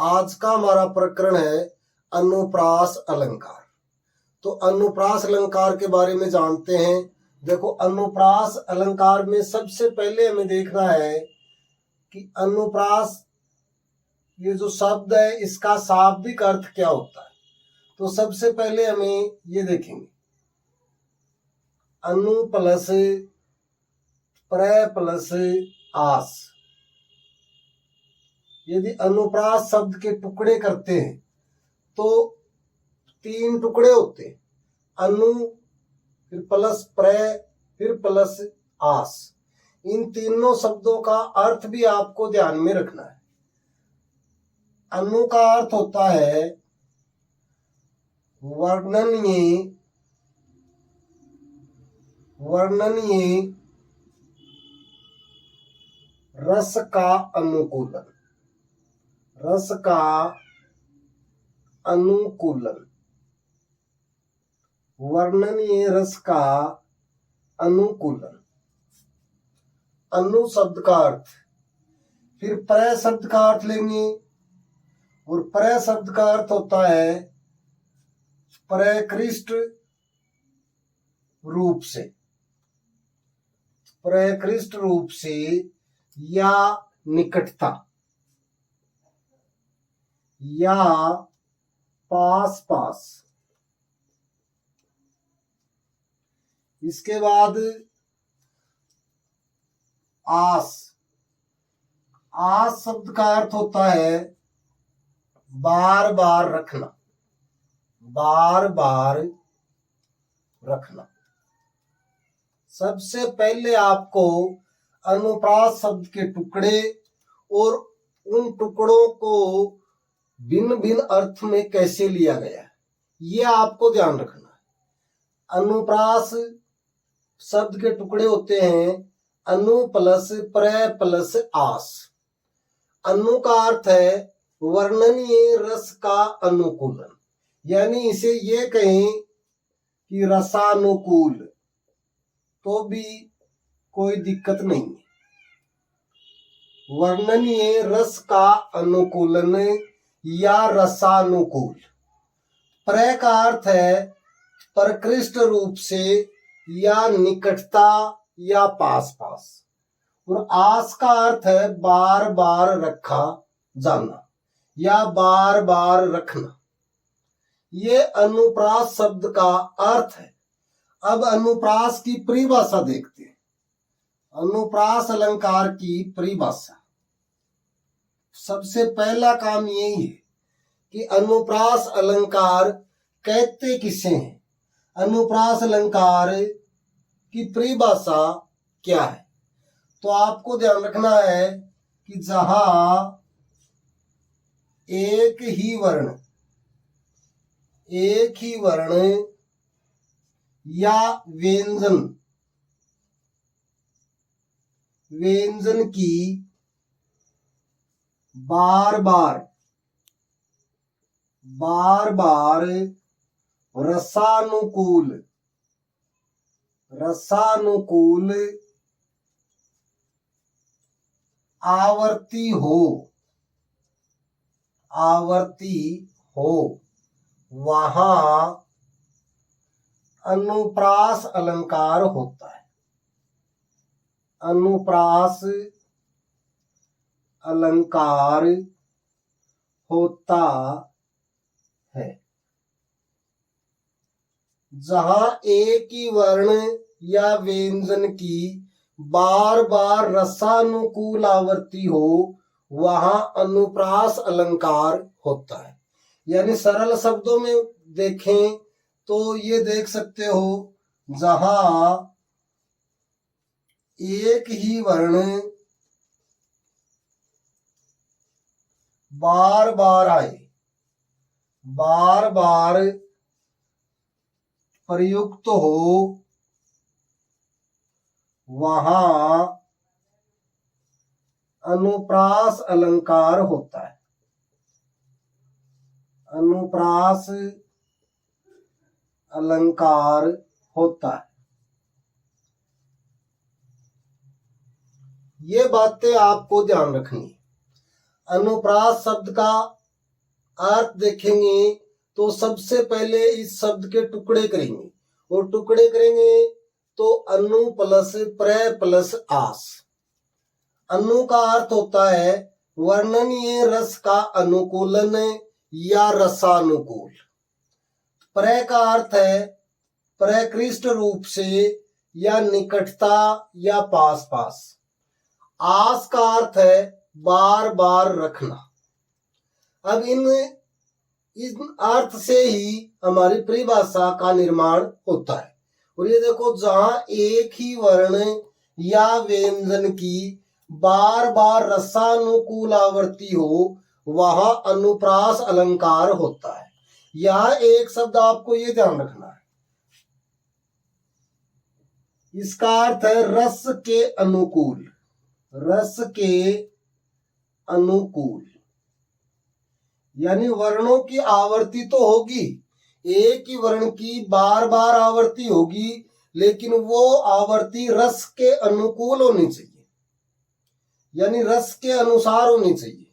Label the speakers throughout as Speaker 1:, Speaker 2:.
Speaker 1: आज का हमारा प्रकरण है अनुप्रास अलंकार। तो अनुप्रास अलंकार के बारे में जानते हैं। देखो, अनुप्रास अलंकार में सबसे पहले हमें देखना है कि अनुप्रास ये जो शब्द है इसका शाब्दिक अर्थ क्या होता है। तो सबसे पहले हमें ये देखेंगे, अनु प्लस प्र प्लस आस। यदि अनुप्रास शब्द के टुकड़े करते हैं तो 3 टुकड़े होते हैं, अनु फिर प्लस प्र फिर प्लस आस। इन तीनों शब्दों का अर्थ भी आपको ध्यान में रखना है। अनु का अर्थ होता है वर्णनीय रस का अनुकूलन, रस का अनुकूलन, वर्णनीय रस का अनुकूलन। अनु शब्द का अर्थ, फिर प्र शब्द का अर्थ लेंगे, और प्र शब्द का अर्थ होता है प्रकृष्ट रूप से, प्रकृष्ट रूप से या निकटता या पास पास। इसके बाद आस, आस शब्द का अर्थ होता है बार बार रखना, बार बार रखना। सबसे पहले आपको अनुप्रास शब्द के टुकड़े और उन टुकड़ों को भिन्न भिन्न अर्थ में कैसे लिया गया है ये आपको ध्यान रखना है। अनुप्रास शब्द के टुकड़े होते हैं अनु प्लस प्र प्लस आस। अनु का अर्थ है वर्णनीय रस का अनुकूलन, यानी इसे ये कहें कि रसानुकूल, तो भी कोई दिक्कत नहीं है। वर्णनीय रस का अनुकूलन या रसानुकूल। प्र का अर्थ है प्रकृष्ट रूप से या निकटता या पास पास, और आस का अर्थ है बार बार रखा जाना या बार बार रखना। ये अनुप्रास शब्द का अर्थ है। अब अनुप्रास की परिभाषा देखते हैं। अनुप्रास अलंकार की परिभाषा, सबसे पहला काम यही है कि अनुप्रास अलंकार कहते किसे हैं, अनुप्रास अलंकार की परिभाषा क्या है। तो आपको ध्यान रखना है कि जहां एक ही वर्ण या व्यंजन की बार बार रसानुकूल आवर्ती हो वहां अनुप्रास अलंकार होता है। अनुप्रास अलंकार होता है। जहां एक ही वर्ण या व्यंजन की बार बार रसानुकूल आवर्ती हो वहां अनुप्रास अलंकार होता है। यानी सरल शब्दों में देखें तो ये देख सकते हो, जहां एक ही वर्ण बार बार आए, बार बार प्रयुक्त हो वहां अनुप्रास अलंकार होता है। अनुप्रास अलंकार होता है। ये बातें आपको ध्यान रखनी है। अनुप्रास शब्द का अर्थ देखेंगे तो सबसे पहले इस शब्द के टुकड़े करेंगे, और टुकड़े करेंगे तो अनु प्लस प्र प्लस आस। अनु का अर्थ होता है वर्णनीय रस का अनुकूलन या रसानुकूल। प्र का अर्थ है प्रकृष्ट रूप से या निकटता या पास पास। आस का अर्थ है बार बार रखना। अब इस अर्थ से ही हमारी परिभाषा का निर्माण होता है। और ये देखो, जहां एक ही वर्ण या व्यंजन की बार बार रसानुकूल आवृत्ति हो वहां अनुप्रास अलंकार होता है। यह एक शब्द आपको ये ध्यान रखना है, इसका अर्थ है रस के अनुकूल। रस के अनुकूल यानी वर्णों की आवृत्ति तो होगी, एक ही वर्ण की बार बार आवृत्ति होगी, लेकिन वो आवृत्ति रस के अनुकूल होनी चाहिए, यानी रस के अनुसार होनी चाहिए।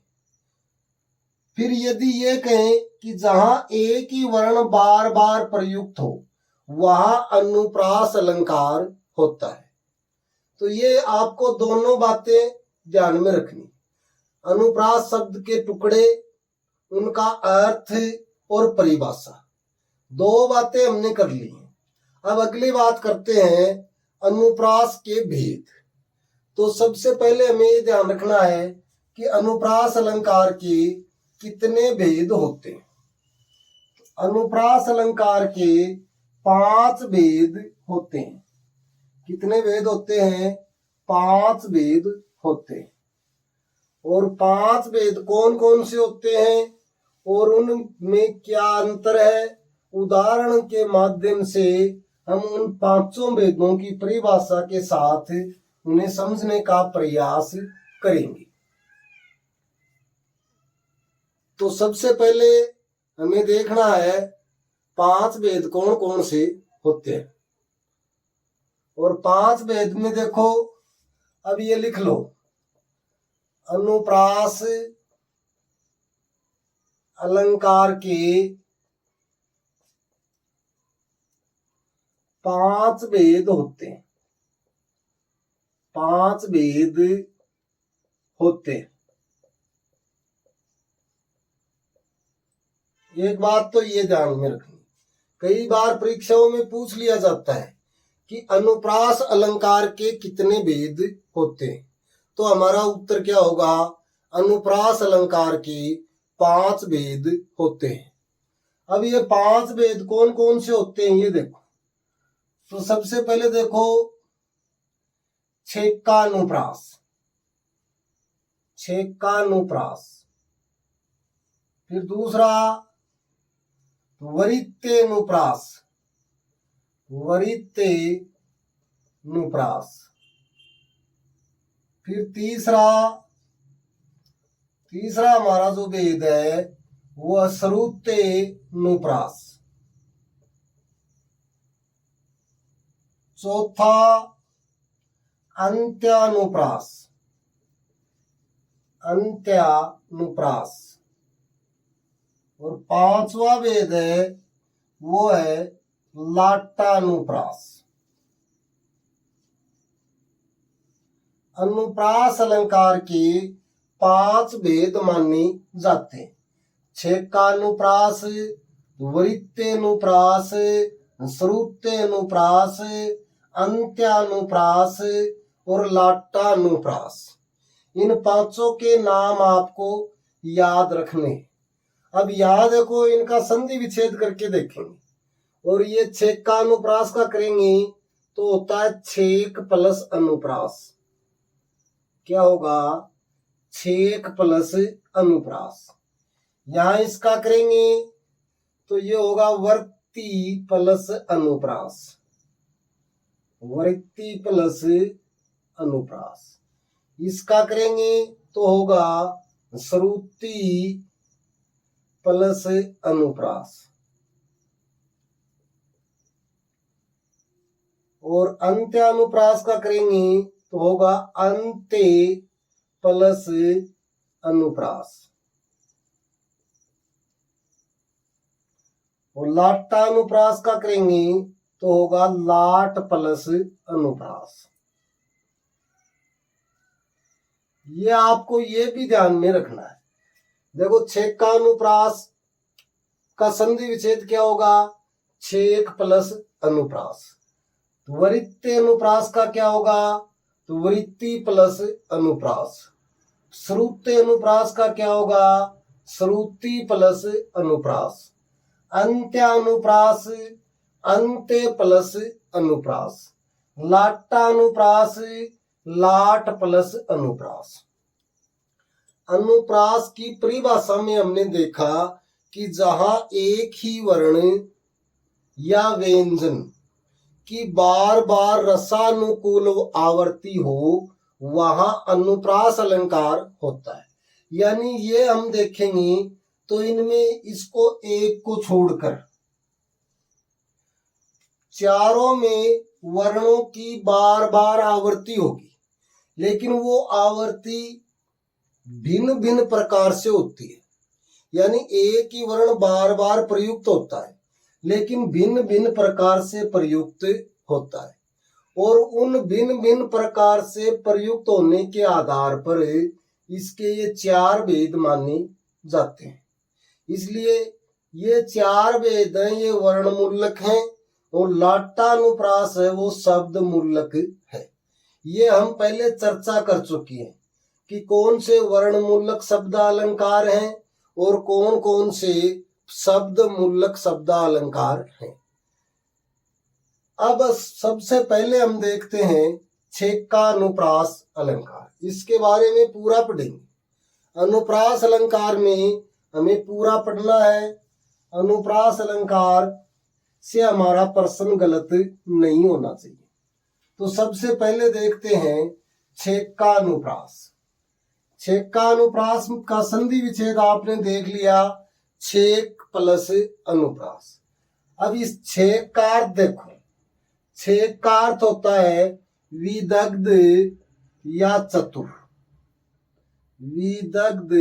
Speaker 1: फिर यदि ये कहें कि जहां एक ही वर्ण बार बार प्रयुक्त हो वहां अनुप्रास अलंकार होता है। तो ये आपको दोनों बातें ध्यान में रखनी। अनुप्रास शब्द के टुकड़े, उनका अर्थ और परिभाषा, दो बातें हमने कर ली हैं। अब अगली बात करते हैं अनुप्रास के भेद। तो सबसे पहले हमें ये ध्यान रखना है कि अनुप्रास अलंकार के कितने भेद होते हैं। अनुप्रास अलंकार के 5 भेद होते हैं। कितने भेद होते हैं? 5 भेद होते हैं। और 5 भेद कौन कौन से होते हैं और उनमें क्या अंतर है, उदाहरण के माध्यम से हम उन 5 भेदों की परिभाषा के साथ उन्हें समझने का प्रयास करेंगे। तो सबसे पहले हमें देखना है 5 भेद कौन कौन से होते हैं। और 5 भेद में देखो, अब ये लिख लो, अनुप्रास अलंकार के 5 भेद होते हैं। 5 भेद होते हैं। एक बात तो ये ध्यान में रखनी, कई बार परीक्षाओं में पूछ लिया जाता है कि अनुप्रास अलंकार के कितने भेद होते हैं। तो हमारा उत्तर क्या होगा? अनुप्रास अलंकार के 5 भेद होते हैं। अब ये 5 भेद कौन कौन से होते हैं ये देखो। तो सबसे पहले देखो छेक्कानुप्रास। छेक्कानुप्रास। फिर दूसरा वरित्यनुप्रास। वरित्यनुप्रास। फिर तीसरा हमारा जो भेद है वो श्रुत्यनुप्रास। चौथा अंत्यानुप्रास। अंत्यानुप्रास। और 5वां भेद है वो है लाटानुप्रास। अनुप्रास अलंकार के 5 भेद माने जाते हैं। छेक्कानुप्रास, वरित्यनुप्रास, श्रुत्यनुप्रास, अंत्यानुप्रास और लाटानुप्रास। इन 5 के नाम आपको याद रखने। अब यहाँ देखो, इनका संधि विच्छेद करके देखेंगे। और ये छेक्कानुप्रास का करेंगे तो होता है छेक प्लस अनुप्रास। क्या होगा? छेक प्लस अनुप्रास। यहां इसका करेंगे तो ये होगा वर्ती प्लस अनुप्रास। वर्ती प्लस अनुप्रास। इसका करेंगे तो होगा श्रुति प्लस अनुप्रास। और अंत्यानुप्रास का करेंगे तो होगा अंत्य प्लस अनुप्रास। और लाटानुप्रास का करेंगे तो होगा लाट प्लस अनुप्रास। ये आपको ये भी ध्यान में रखना है। देखो छेकानुप्रास का संधि विच्छेद क्या होगा, छेक प्लस अनुप्रास। वृत्ति अनुप्रास का क्या होगा, तो वृत्ति प्लस अनुप्रास। श्रुति अनुप्रास का क्या होगा, श्रुति प्लस अनुप्रास। अंत्यानुप्रास अंत्य प्लस अनुप्रास। लाटानुप्रास लाट प्लस अनुप्रास। अनुप्रास की परिभाषा में हमने देखा कि जहां एक ही वर्ण या व्यंजन की बार बार रसानुकूल आवृत्ति हो वहां अनुप्रास अलंकार होता है। यानी ये हम देखेंगे तो इनमें इसको एक को छोड़कर चारों में वर्णों की बार बार आवृत्ति होगी, लेकिन वो आवृत्ति भिन्न भिन्न प्रकार से होती है। यानी एक ही वर्ण बार बार प्रयुक्त होता है लेकिन भिन्न भिन्न प्रकार से प्रयुक्त होता है, और उन भिन्न भिन्न प्रकार से प्रयुक्त होने के आधार पर इसके ये चार भेद माने जाते हैं। इसलिए ये चार भेद हैं, ये वर्ण मूलक हैं, और लाटानुप्रास है वो शब्द मूलक है। ये हम पहले चर्चा कर चुकी हैं कि कौन से वर्ण मूलक शब्द अलंकार हैं और कौन कौन से शब्द मूलक शब्द अलंकार हैं। अब सबसे पहले हम देखते हैं छेकानुप्रास अलंकार, इसके बारे में पूरा पढ़ेंगे। अनुप्रास अलंकार में हमें पूरा पढ़ना है। अनुप्रास अलंकार से हमारा प्रश्न गलत नहीं होना चाहिए। तो सबसे पहले देखते हैं छेकानुप्रास। छेकानुप्रास का संधि विच्छेद आपने देख लिया, छेक प्लस अनुप्रास। अब इस छेक का अर्थ देखो, छेक का अर्थ होता है विदग्ध या चतुर, विदग्ध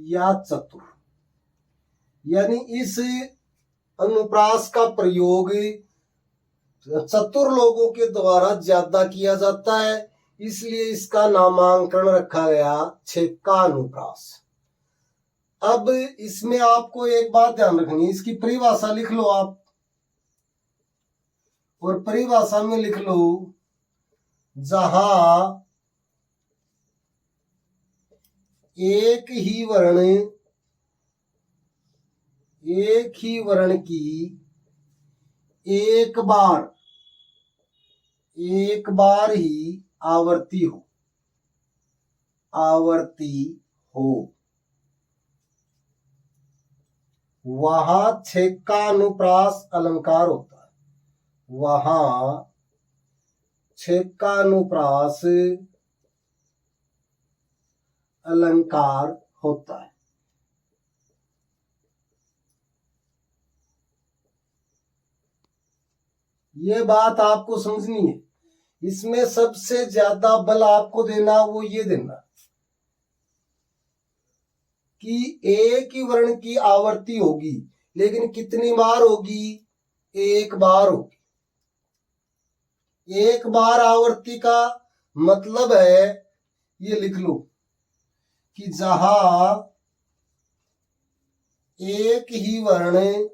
Speaker 1: या चतुर। यानी इस अनुप्रास का प्रयोग चतुर लोगों के द्वारा ज्यादा किया जाता है, इसलिए इसका नामांकन रखा गया छेकानुप्रास। अब इसमें आपको एक बात ध्यान रखनी, इसकी परिभाषा लिख लो आप, और परिभाषा में लिख लो जहां एक ही वर्ण की एक बार ही आवृत्ति हो वहां छेकानुप्रास अलंकार होता है, वहां छेकानुप्रास अलंकार होता है। ये बात आपको समझनी है। इसमें सबसे ज्यादा बल आपको देना वो ये देना कि एक ही वर्ण की आवृत्ति होगी, लेकिन कितनी बार होगी, एक बार होगी। एक बार आवृत्ति का मतलब है, ये लिख लो कि जहां एक ही वर्ण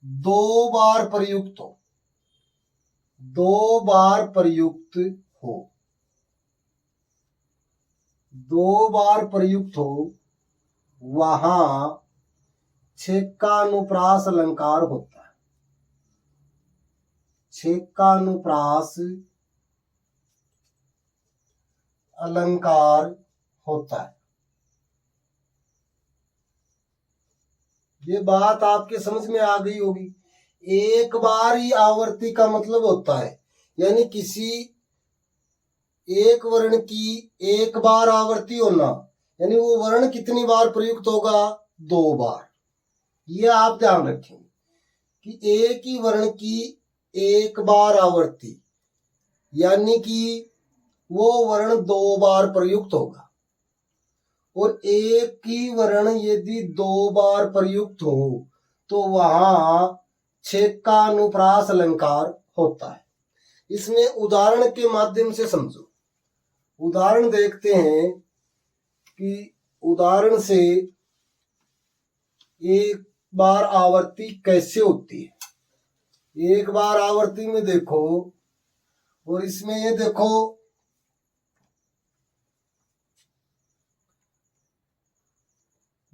Speaker 1: दो बार प्रयुक्त हो वहां छेकानुप्रास अलंकार होता है। छेकानुप्रास अलंकार होता है। ये बात आपके समझ में आ गई होगी। एक बार ही आवृत्ति का मतलब होता है, यानी किसी एक वर्ण की एक बार आवृत्ति होना, यानी वो वर्ण कितनी बार प्रयुक्त होगा, दो बार। ये आप ध्यान रखेंगे कि एक ही वर्ण की एक बार आवृत्ति, यानी कि वो वर्ण दो बार प्रयुक्त होगा। और एक ही वर्ण यदि दो बार प्रयुक्त हो तो वहां छेक का अनुप्रास अलंकार होता है। इसमें उदाहरण के माध्यम से समझो। उदाहरण देखते हैं कि उदाहरण से एक बार आवर्ती कैसे होती है। एक बार आवर्ती में देखो, और इसमें ये देखो,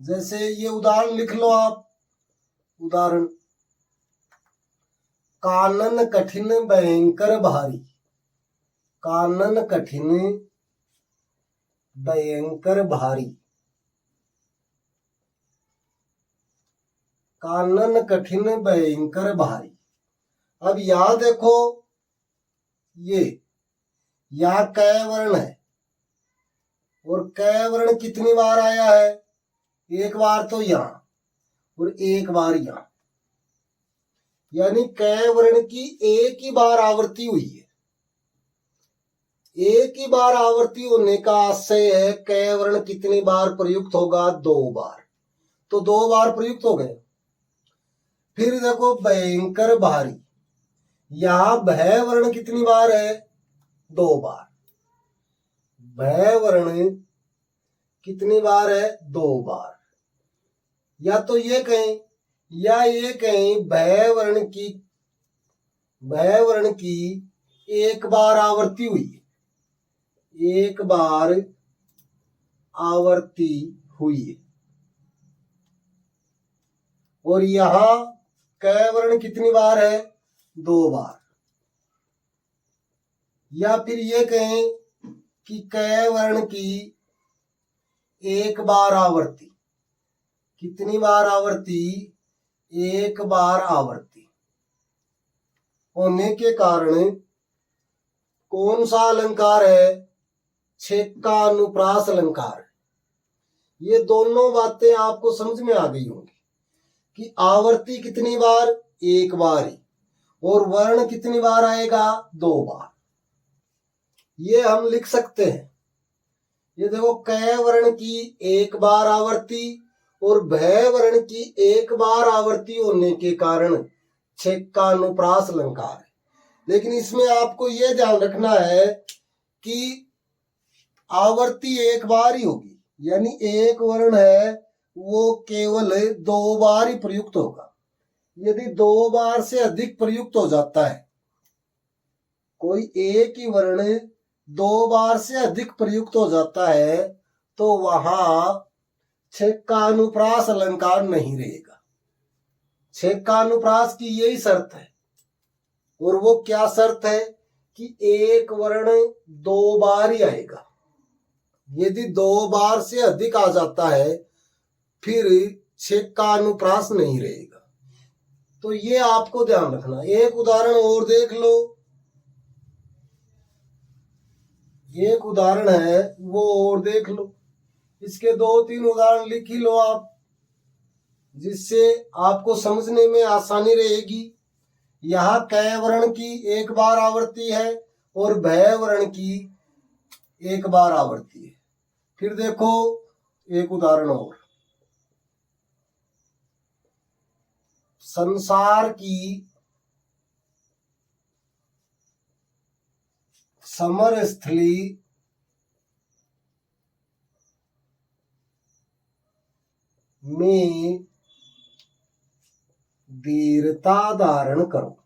Speaker 1: जैसे ये उदाहरण लिख लो आप। उदाहरण, कानन कठिन भयंकर भारी। कानन कठिन भयंकर भारी। कानन कठिन भयंकर भारी। अब यहां देखो, ये यहां कै वर्ण है, और कै वर्ण कितनी बार आया है? एक बार तो यहां और एक बार यहां, यानी कै वर्ण की एक ही बार आवृत्ति हुई है। एक ही बार आवर्ती होने का आशय है कै वर्ण कितनी बार प्रयुक्त होगा? दो बार। तो दो बार प्रयुक्त हो गए। फिर देखो भयंकर भारी, यहां भय वर्ण कितनी बार है? दो बार। भय वर्ण कितनी बार है? दो बार। या तो ये कहें, या ये कहें भय वर्ण की एक बार आवर्ती हुई है। एक बार आवर्ती हुई है। और यहां कै वर्ण कितनी बार है? दो बार। या फिर ये कहें कि कै वर्ण की एक बार आवर्ती। कितनी बार आवर्ती? एक बार आवर्ती होने के कारण कौन सा अलंकार है? छेक का अनुप्रास अलंकार। ये दोनों बातें आपको समझ में आ गई होंगी कि आवर्ती कितनी बार? एक बार ही। और वर्ण कितनी बार आएगा? दो बार। ये हम लिख सकते हैं। ये देखो, कै वर्ण की एक बार आवर्ती और भय वर्ण की एक बार आवर्ती होने के कारण छेक का अनुप्रास अलंकार है। लेकिन इसमें आपको यह ध्यान रखना है कि आवर्ती एक बार ही होगी, यानी एक वर्ण है वो केवल दो बार ही प्रयुक्त होगा। यदि दो बार से अधिक प्रयुक्त हो जाता है, कोई एक ही वर्ण दो बार से अधिक प्रयुक्त हो जाता है, तो वहां छेक का अनुप्रास अलंकार नहीं रहेगा। छेक का अनुप्रास की यही शर्त है। और वो क्या शर्त है? कि एक वर्ण दो बार ही आएगा। यदि दो बार से अधिक आ जाता है, फिर छेक का अनुप्रास नहीं रहेगा। तो ये आपको ध्यान रखना। एक उदाहरण और देख लो। एक उदाहरण है वो और देख लो। इसके दो तीन उदाहरण लिख ही लो आप, जिससे आपको समझने में आसानी रहेगी। यहां कै वर्ण की एक बार आवर्ती है और भय वर्ण की एक बार आवर्ती है। फिर देखो एक उदाहरण और। संसार की समर स्थली में वीरता धारण करो।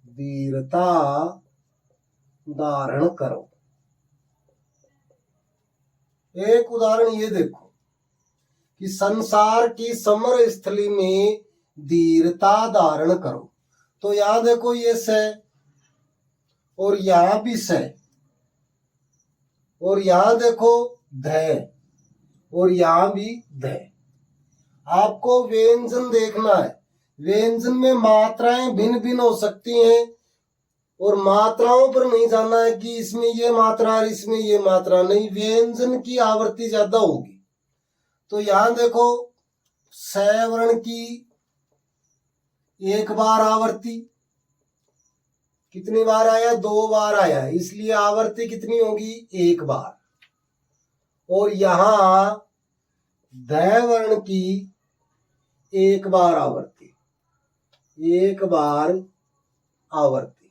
Speaker 1: वीरता धारण करो। एक उदाहरण ये देखो कि संसार की समर स्थली में धीरता धारण करो। तो यहां देखो, ये स और यहां भी स, और यहां देखो ध, और यहां भी ध। आपको व्यंजन देखना है। व्यंजन में मात्राएं भिन्न भिन्न हो सकती हैं, और मात्राओं पर नहीं जाना है कि इसमें ये मात्रा और इसमें ये मात्रा नहीं। व्यंजन की आवृत्ति ज्यादा होगी। तो यहां देखो, स वर्ण की एक बार आवर्ती कितनी बार आया? दो बार आया, इसलिए आवर्ती कितनी होगी? एक बार। और यहाँ ध वर्ण की एक बार आवर्ती, एक बार आवर्ती।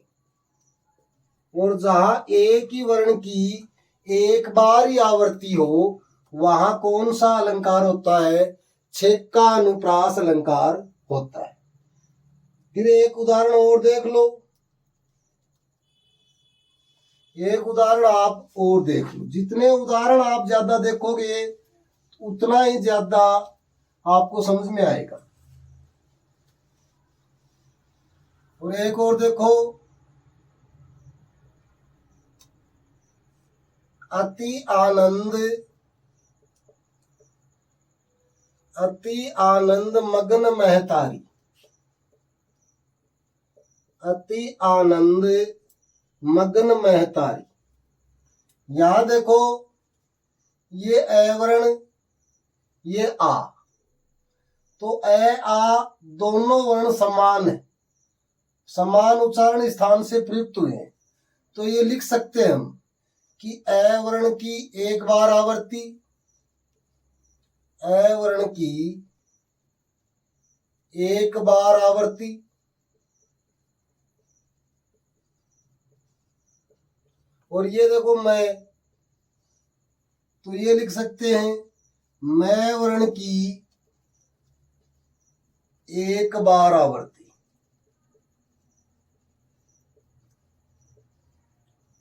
Speaker 1: और जहां एक ही वर्ण की एक बार ही आवर्ती हो वहां कौन सा अलंकार होता है? छेक्का अनुप्रास अलंकार होता है। फिर एक उदाहरण और देख लो, एक उदाहरण आप और देख लो। जितने उदाहरण आप ज्यादा देखोगे उतना ही ज्यादा आपको समझ में आएगा। और एक और देखो, अति आनंद, अति आनंद मग्न महतारी, अति आनंद मग्न महतारी। यहां देखो ये ए वर्ण, ये आ, तो ए आ दोनों वर्ण समान है, समान उच्चारण स्थान से प्रयुक्त हुए हैं। तो ये लिख सकते हैं हम कि ए वर्ण की एक बार आवर्ती, ए वर्ण की एक बार आवर्ती, और ये देखो मैं, तो ये लिख सकते हैं मैं वर्ण की एक बार आवर्ती।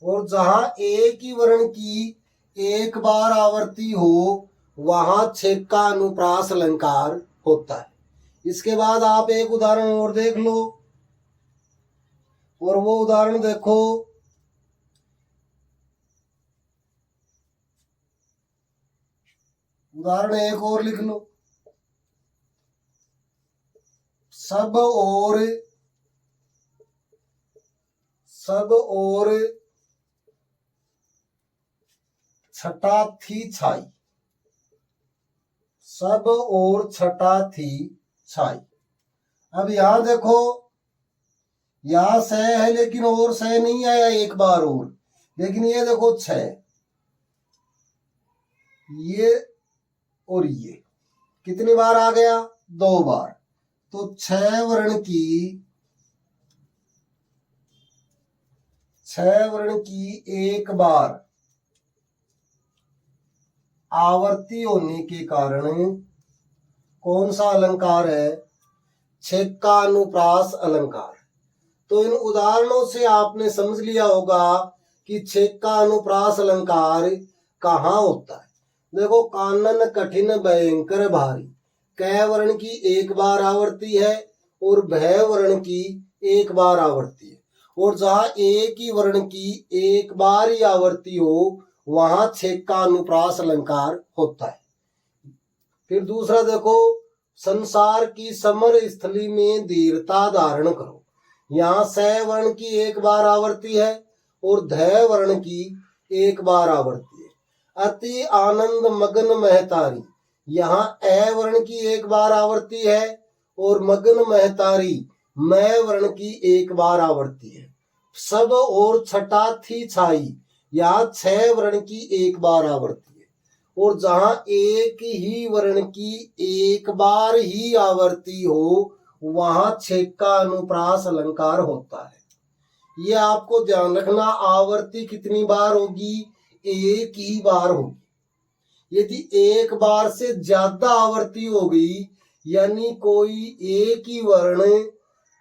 Speaker 1: और जहां एक ही वर्ण की एक बार आवर्ती हो वहां छेक्का अनुप्रास अलंकार होता है। इसके बाद आप एक उदाहरण और देख लो, और वो उदाहरण देखो, उदाहरण एक और लिख लो, सब और छटा थी छाई, सब और छटा थी छाई। अब यहां देखो, यहां से है लेकिन और से नहीं आया एक बार और, लेकिन ये देखो छ, ये और ये कितनी बार आ गया? दो बार। तो छह वर्ण की एक बार आवर्ती होने के कारण कौन सा अलंकार है? छेक्का अनुप्रास अलंकार। तो इन उदाहरणों से आपने समझ लिया होगा कि छेक्का अनुप्रास अलंकार कहाँ होता है। देखो, कानन कठिन भयंकर भारी, क वर्ण की एक बार आवर्ती है और भय वर्ण की एक बार आवर्ती है। और जहां एक ही वर्ण की एक बार ही आवर्ती हो वहां छेक्का अनुप्रास अलंकार होता है। फिर दूसरा देखो, संसार की समर स्थली में धीरता धारण करो। यहाँ स वर्ण की एक बार आवर्ती है और ध वर्ण की एक बार आवर्ती है। अति आनंद मग्न महतारी, यहाँ ए वर्ण की एक बार आवर्ती है और मग्न महतारी मैं वर्ण की एक बार आवर्ती है। सब और छटा थी छाई, यहाँ छह वर्ण की एक बार आवर्ती है। और जहां एक ही वर्ण की एक बार ही आवर्ती हो वहां छेक्का अनुप्रास अलंकार होता है। ये आपको ध्यान रखना, आवर्ती कितनी बार होगी? एक ही बार होगी। यदि एक बार से ज्यादा आवर्ती हो गई, यानी कोई एक ही वर्ण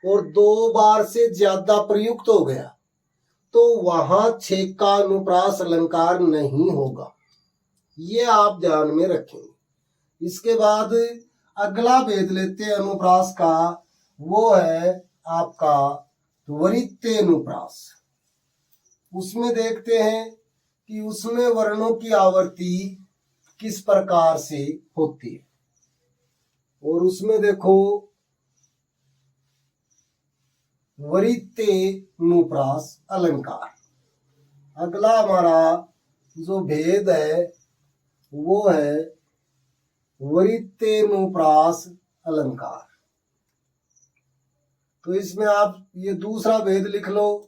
Speaker 1: और दो बार से ज्यादा प्रयुक्त हो गया, तो वहां छेक्का अनुप्रास अलंकार नहीं होगा। ये आप ध्यान में रखेंगे। इसके बाद अगला भेद लेते हैं अनुप्रास का, वो है आपका वरित्य अनुप्रास। उसमें देखते हैं कि उसमें वर्णों की आवर्ती किस प्रकार से होती है। और उसमें देखो, वरित्य अनुप्रास अलंकार। अगला हमारा जो भेद है वो है वरित्य अनुप्रास अलंकार। तो इसमें आप ये दूसरा भेद लिख लो,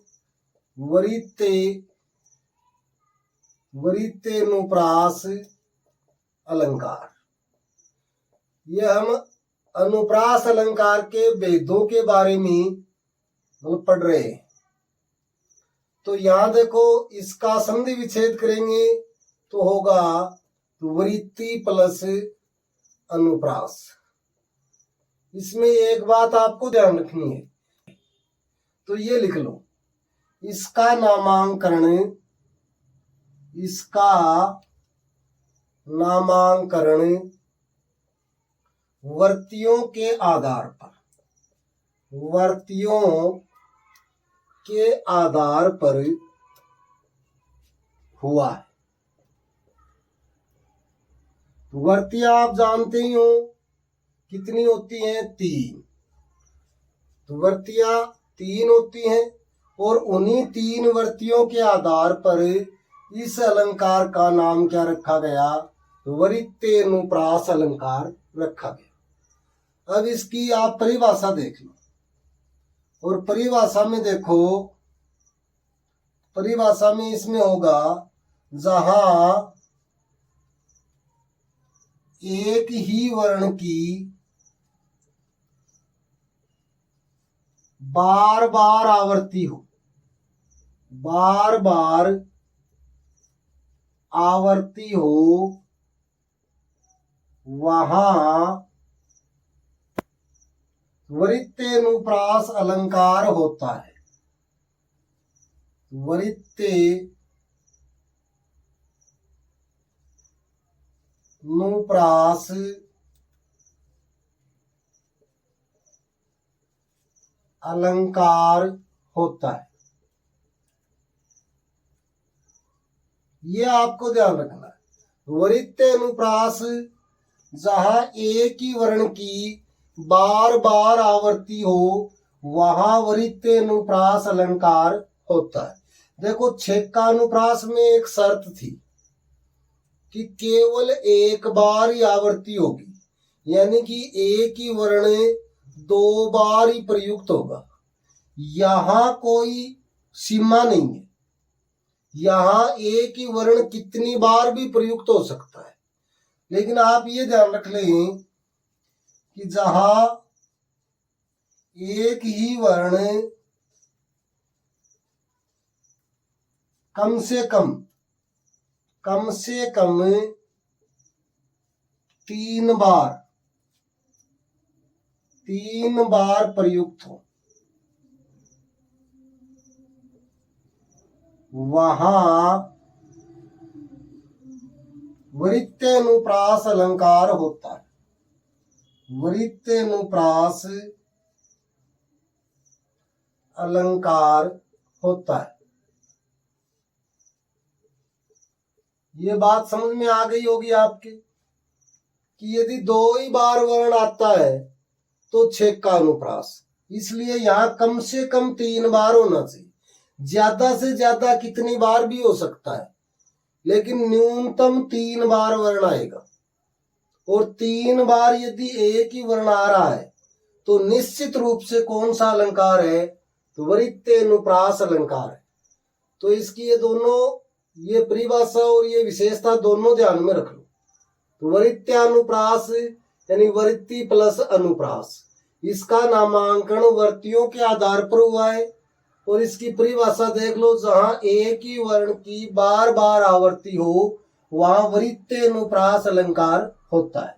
Speaker 1: वरित्य अनुप्रास अलंकार। ये हम अनुप्रास अलंकार के भेदों के बारे में पढ़ रहे हैं। तो यहां देखो, इसका संधि विच्छेद करेंगे तो होगा वृत्ति प्लस अनुप्रास। इसमें एक बात आपको ध्यान रखनी है, तो ये लिख लो, इसका नामांकरण वर्तियों के आधार पर हुआ है। वर्तियां आप जानते ही हो कितनी होती हैं, 3। तो वर्तियां 3 होती हैं और उन्हीं 3 वर्तियों के आधार पर इस अलंकार का नाम क्या रखा गया, वृत्तेनुप्रास अलंकार रखा गया। अब इसकी आप परिभाषा देख लो, और परिभाषा में देखो, परिभाषा में इसमें होगा जहां एक ही वर्ण की बार बार आवृत्ति हो, वहां वृत्तेनुप्रास अलंकार होता है। वृत्तेनुप्रास अलंकार होता है। ये आपको ध्यान रखना है। वृत्तेनुप्रास जहां एक ही वर्ण की बार बार आवृत्ति हो, वहां वृत्तेनुप्रास अलंकार होता है। देखो, छेकानुप्रास में एक शर्त थी कि केवल एक बार ही आवृत्ति होगी, यानी कि एक ही वर्ण 2 बार ही प्रयुक्त होगा। यहां कोई सीमा नहीं है, यहां एक ही वर्ण कितनी बार भी प्रयुक्त हो सकता है। लेकिन आप ये ध्यान रख लें कि जहां एक ही वर्ण कम से कम 3 बार प्रयुक्त हो, वहां वृत्तेनुप्रास अलंकार होता है। वृत्तेनुप्रास अलंकार होता है। ये बात समझ में आ गई होगी आपके कि यदि 2 ही बार वर्ण आता है तो छेकानुप्रास, इसलिए यहां कम से कम 3 बार होना चाहिए। ज्यादा से ज्यादा कितनी बार भी हो सकता है, लेकिन न्यूनतम 3 बार वर्ण आएगा। और 3 बार यदि एक ही वर्ण आ रहा है तो निश्चित रूप से कौन सा अलंकार है, तो वृत्तेनुप्रास अलंकार है। तो इसकी ये परिभाषा और ये विशेषता दोनों ध्यान में रख लो। तो वृत्त्यानुप्रास यानी वृत्ति प्लस अनुप्रास, इसका नामांकन वर्तियों के आधार पर हुआ है। और इसकी परिभाषा देख लो, जहां एक ही वर्ण की बार बार आवृत्ति हो, वहां वृत्तेनुप्रास अलंकार होता है।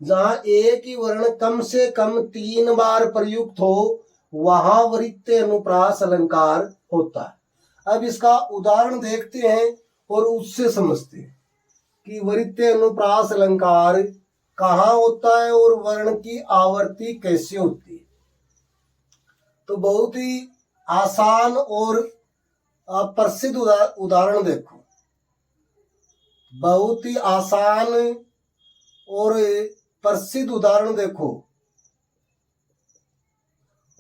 Speaker 1: जहां एक ही वर्ण कम से कम 3 बार प्रयुक्त हो, वहां वृत्तेनुप्रास अलंकार होता है। अब इसका उदाहरण देखते हैं और उससे समझते हैं कि वृत्तेनुप्रास अलंकार कहाँ होता है और वर्ण की आवृत्ति कैसे होती है। तो बहुत ही आसान और प्रसिद्ध उदाहरण देखो, बहुत ही आसान और प्रसिद्ध उदाहरण देखो।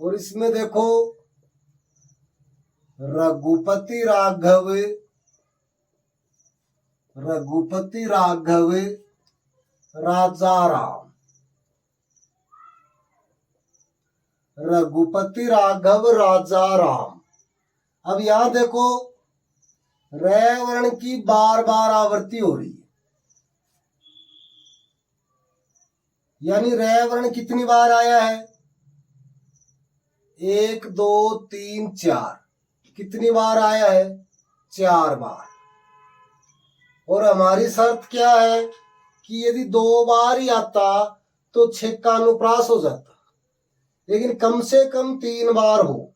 Speaker 1: और इसमें देखो, रघुपति राघव राजा राम। रघुपति राघव राजा राम। अब यहां देखो, रे वर्ण की बार बार आवृत्ति हो रही है, यानी रै वर्ण कितनी बार आया है? 1 2 3 4। कितनी बार आया है? 4 बार। और हमारी शर्त क्या है कि यदि 2 बार ही आता तो 6 का अनुप्रास हो जाता, लेकिन कम से कम 3 बार हो।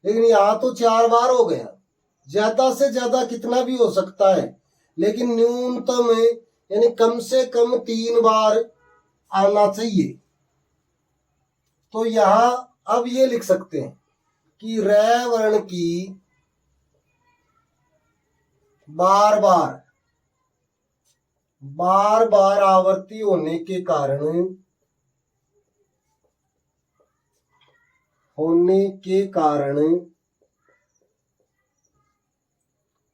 Speaker 1: लेकिन यहाँ तो 4 बार हो गया। ज्यादा से ज्यादा कितना भी हो सकता है, लेकिन न्यूनतम यानी कम से कम 3 बार आना चाहिए। तो यहां अब ये लिख सकते हैं कि रै वर्ण की बार बार आवृत्ति होने के कारण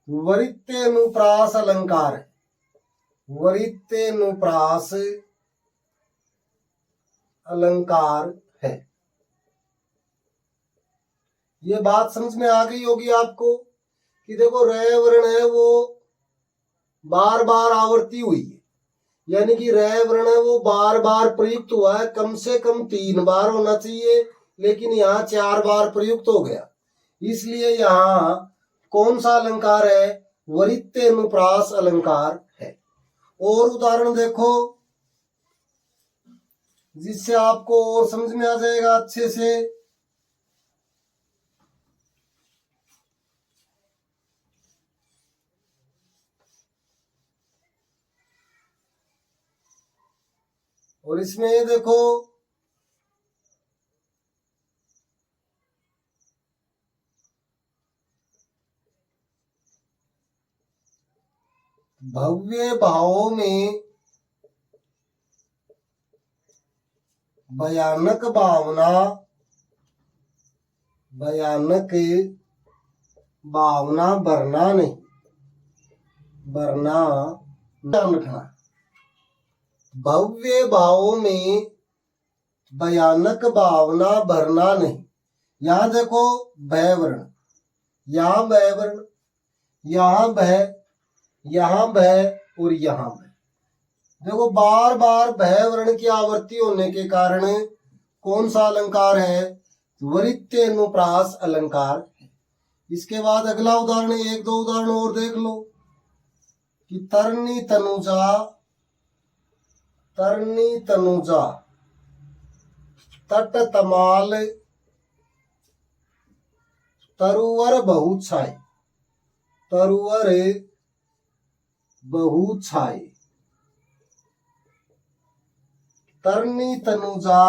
Speaker 1: वृत्तेनुप्रास अलंकार है। वृत्तेनुप्रास अलंकार है। ये बात समझ में आ गई होगी आपको कि देखो रै वर्ण है वो बार बार आवृत्ति हुई है, यानी कि रै वर्ण है वो बार बार प्रयुक्त हुआ है। कम से कम 3 बार होना चाहिए, लेकिन यहाँ 4 बार प्रयुक्त हो गया। इसलिए यहाँ कौन सा अलंकार है? वृत्तेनुप्रास अलंकार है। और उदाहरण देखो जिससे आपको और समझ में आ जाएगा अच्छे से। और इसमें ये देखो भव्य भावों में भयानक भावना भरना नहीं, ध्यान रखना। भव्य भावों में भयानक भावना भरना नहीं। यहां देखो भय वर्ण, यहां भय वर्ण, यहां भय, यहां भय और यहां भय। देखो बार बार भय वर्ण की आवृत्ति होने के कारण कौन सा अलंकार है? वृत्तेनुप्रास अलंकार। इसके बाद अगला उदाहरण, 1 2 उदाहरण और देख लो कि तरनी तनुजा तट तमाल तरुवर बहुछाई। तरनी तनुजा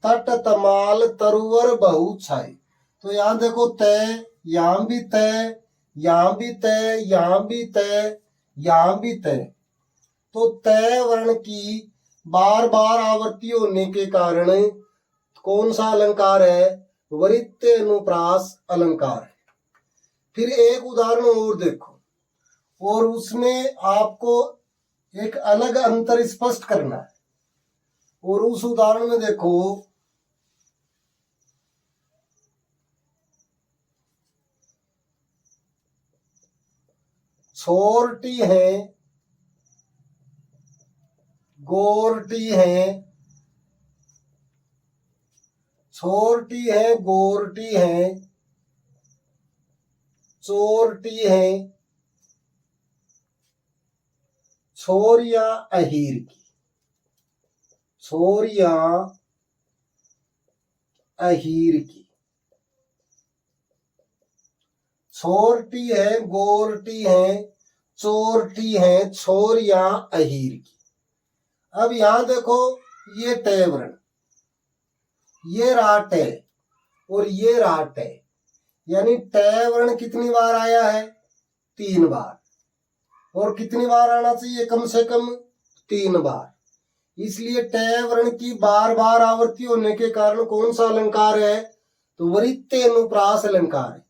Speaker 1: तट तमाल तरुवर बहुछाई। तो यहां देखो तय, यहां भी तय, यहां भी तय, यहां भी तय, यहां भी तय। तो तय वर्ण की बार बार आवृत्ति होने के कारण कौन सा अलंकार है? वृत्तेनुप्रास अलंकार है। फिर एक उदाहरण और देखो, और उसमें आपको एक अलग अंतर स्पष्ट करना है। और उस उदाहरण में देखो छोरटी है, गोरटी है, छोरटी है, गोरटी है, चोरटी है, छोरिया अहीर की। छोरिया अहीर की। छोरटी है, गोरटी है, चोरटी है, छोरिया अहीर की। अब यहां देखो ये टे वर्ण, ये राट है और ये राट है, यानी टे वर्ण कितनी बार आया है? 3 बार। और कितनी बार आना चाहिए? कम से कम 3 बार। इसलिए टे वर्ण की बार बार आवृत्ति होने के कारण कौन सा अलंकार है? तो वृत्तेनुप्रास अलंकार है।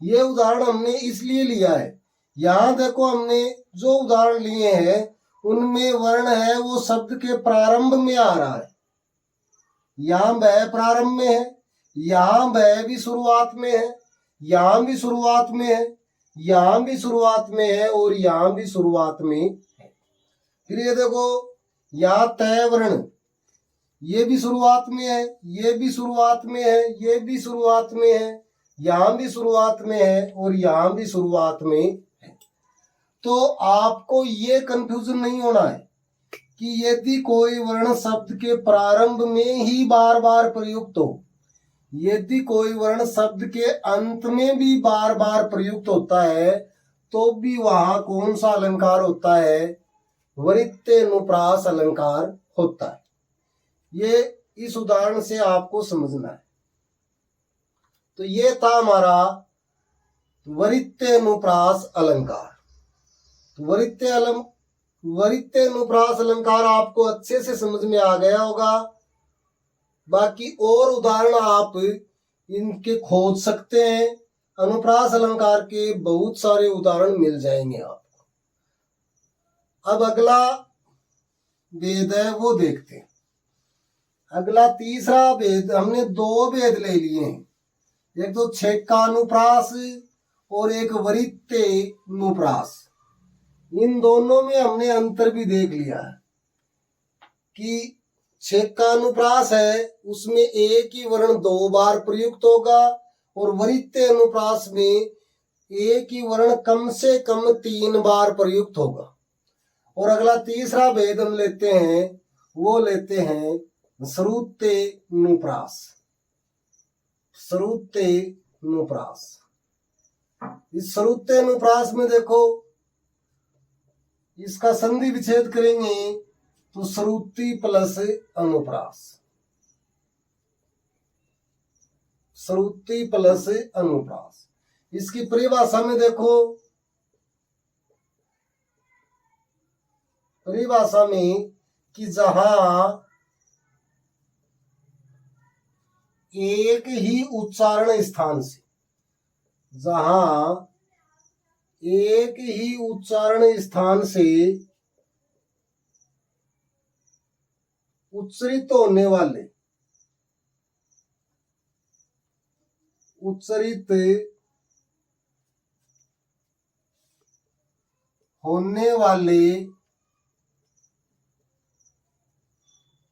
Speaker 1: ये उदाहरण हमने इसलिए लिया है, यहां देखो हमने जो उदाहरण लिए हैं उनमें वर्ण है वो शब्द के प्रारंभ में आ रहा है। यहां वह प्रारंभ में है, यहां वह भी शुरुआत में है, यहां भी शुरुआत में है, यहां भी शुरुआत में है और यहां भी शुरुआत में है। फिर ये देखो यहाँ तय वर्ण ये भी शुरुआत में है, ये भी शुरुआत में है, ये भी शुरुआत में है, यहां भी शुरुआत में है और यहां भी शुरुआत में है। तो आपको ये कंफ्यूजन नहीं होना है कि यदि कोई वर्ण शब्द के प्रारंभ में ही बार बार प्रयुक्त हो, यदि कोई वर्ण शब्द के अंत में भी बार बार प्रयुक्त होता है, तो भी वहां कौन सा अलंकार होता है? वृत्तेनुप्रास अलंकार होता है। ये इस उदाहरण से आपको समझना है। तो ये था हमारा वृत्तेनुप्रास अलंकार। वृत्तेनुप्रास अलंकार आपको अच्छे से समझ में आ गया होगा। बाकी और उदाहरण आप इनके खोज सकते हैं। अनुप्रास अलंकार के बहुत सारे उदाहरण मिल जाएंगे आपको। अब अगला भेद है वो देखते हैं। अगला तीसरा भेद, हमने दो भेद ले लिए हैं, एक तो छेक्कानुप्रास और एक वृत्तेनुप्रास। इन दोनों में हमने अंतर भी देख लिया है कि छेक्कानुप्रास है उसमें एक ही वर्ण दो बार प्रयुक्त होगा और वृत्तेनुप्रास में एक ही वर्ण कम से कम 3 बार प्रयुक्त होगा। और अगला तीसरा भेद हम लेते हैं, वो लेते हैं श्रुतेनुप्रास। श्रुतेनुप्रास, इस श्रुतेनुप्रास में देखो, इसका संधि विच्छेद करेंगे तो श्रुति प्लस अनुप्रास, श्रुति प्लस अनुप्रास। इसकी परिभाषा में देखो, परिभाषा में कि जहां एक ही उच्चारण स्थान से, जहां एक ही उच्चारण स्थान से उच्चरित होने वाले, उच्चरित होने वाले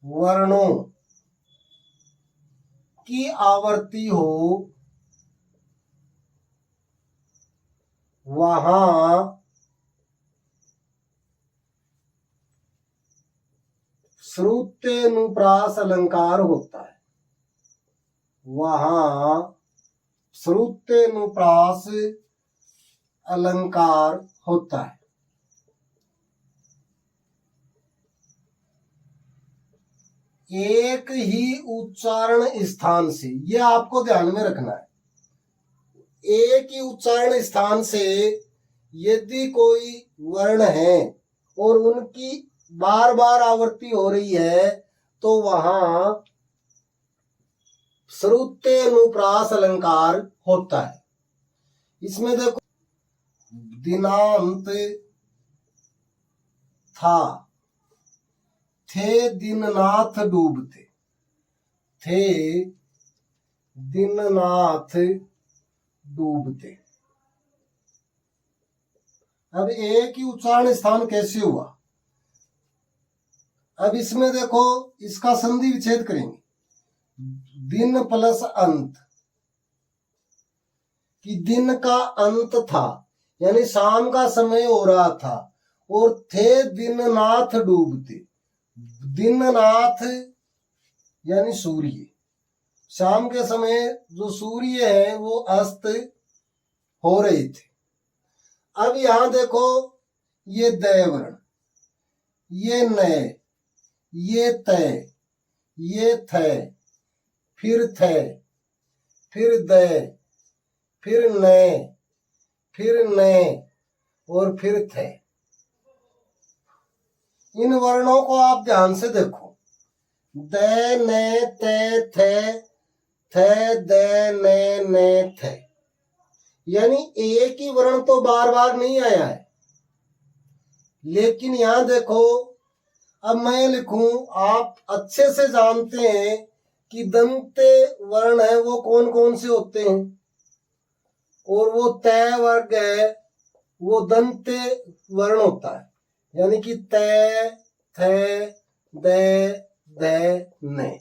Speaker 1: वर्णों की आवृत्ति हो, वहां श्रुतेनुप्रास अलंकार होता है। वहां श्रुतेनुप्रास अलंकार होता है। एक ही उच्चारण स्थान से, यह आपको ध्यान में रखना है, एक ही उच्चारण स्थान से यदि कोई वर्ण है और उनकी बार बार आवृत्ति हो रही है, तो वहां श्रुतेनुप्रास अलंकार होता है। इसमें देखो, दिनांत था, थे दीननाथ डूबते, थे दीननाथ डूबते। अब एक ही उच्चारण स्थान कैसे हुआ? अब इसमें देखो, इसका संधि विच्छेद करेंगे, दिन प्लस अंत, कि दिन का अंत था यानी शाम का समय हो रहा था, और थे दीननाथ डूबते। दीननाथ यानी सूर्य, शाम के समय जो सूर्य है वो अस्त हो रहे थे। अब यहां देखो, ये दय वर्ण, ये नय, ये तय, ये थ, फिर थ, फिर दय, फिर नय, फिर नय और फिर थ। इन वर्णों को आप ध्यान से देखो, द न त थ द न थ, यानी एक ही वर्ण तो बार बार नहीं आया है। लेकिन यहां देखो, अब मैं लिखूं, आप अच्छे से जानते हैं कि दंते वर्ण है वो कौन कौन से होते हैं, और वो तय वर्ग है वो दंते वर्ण होता है, यानी कि त थ द ध न।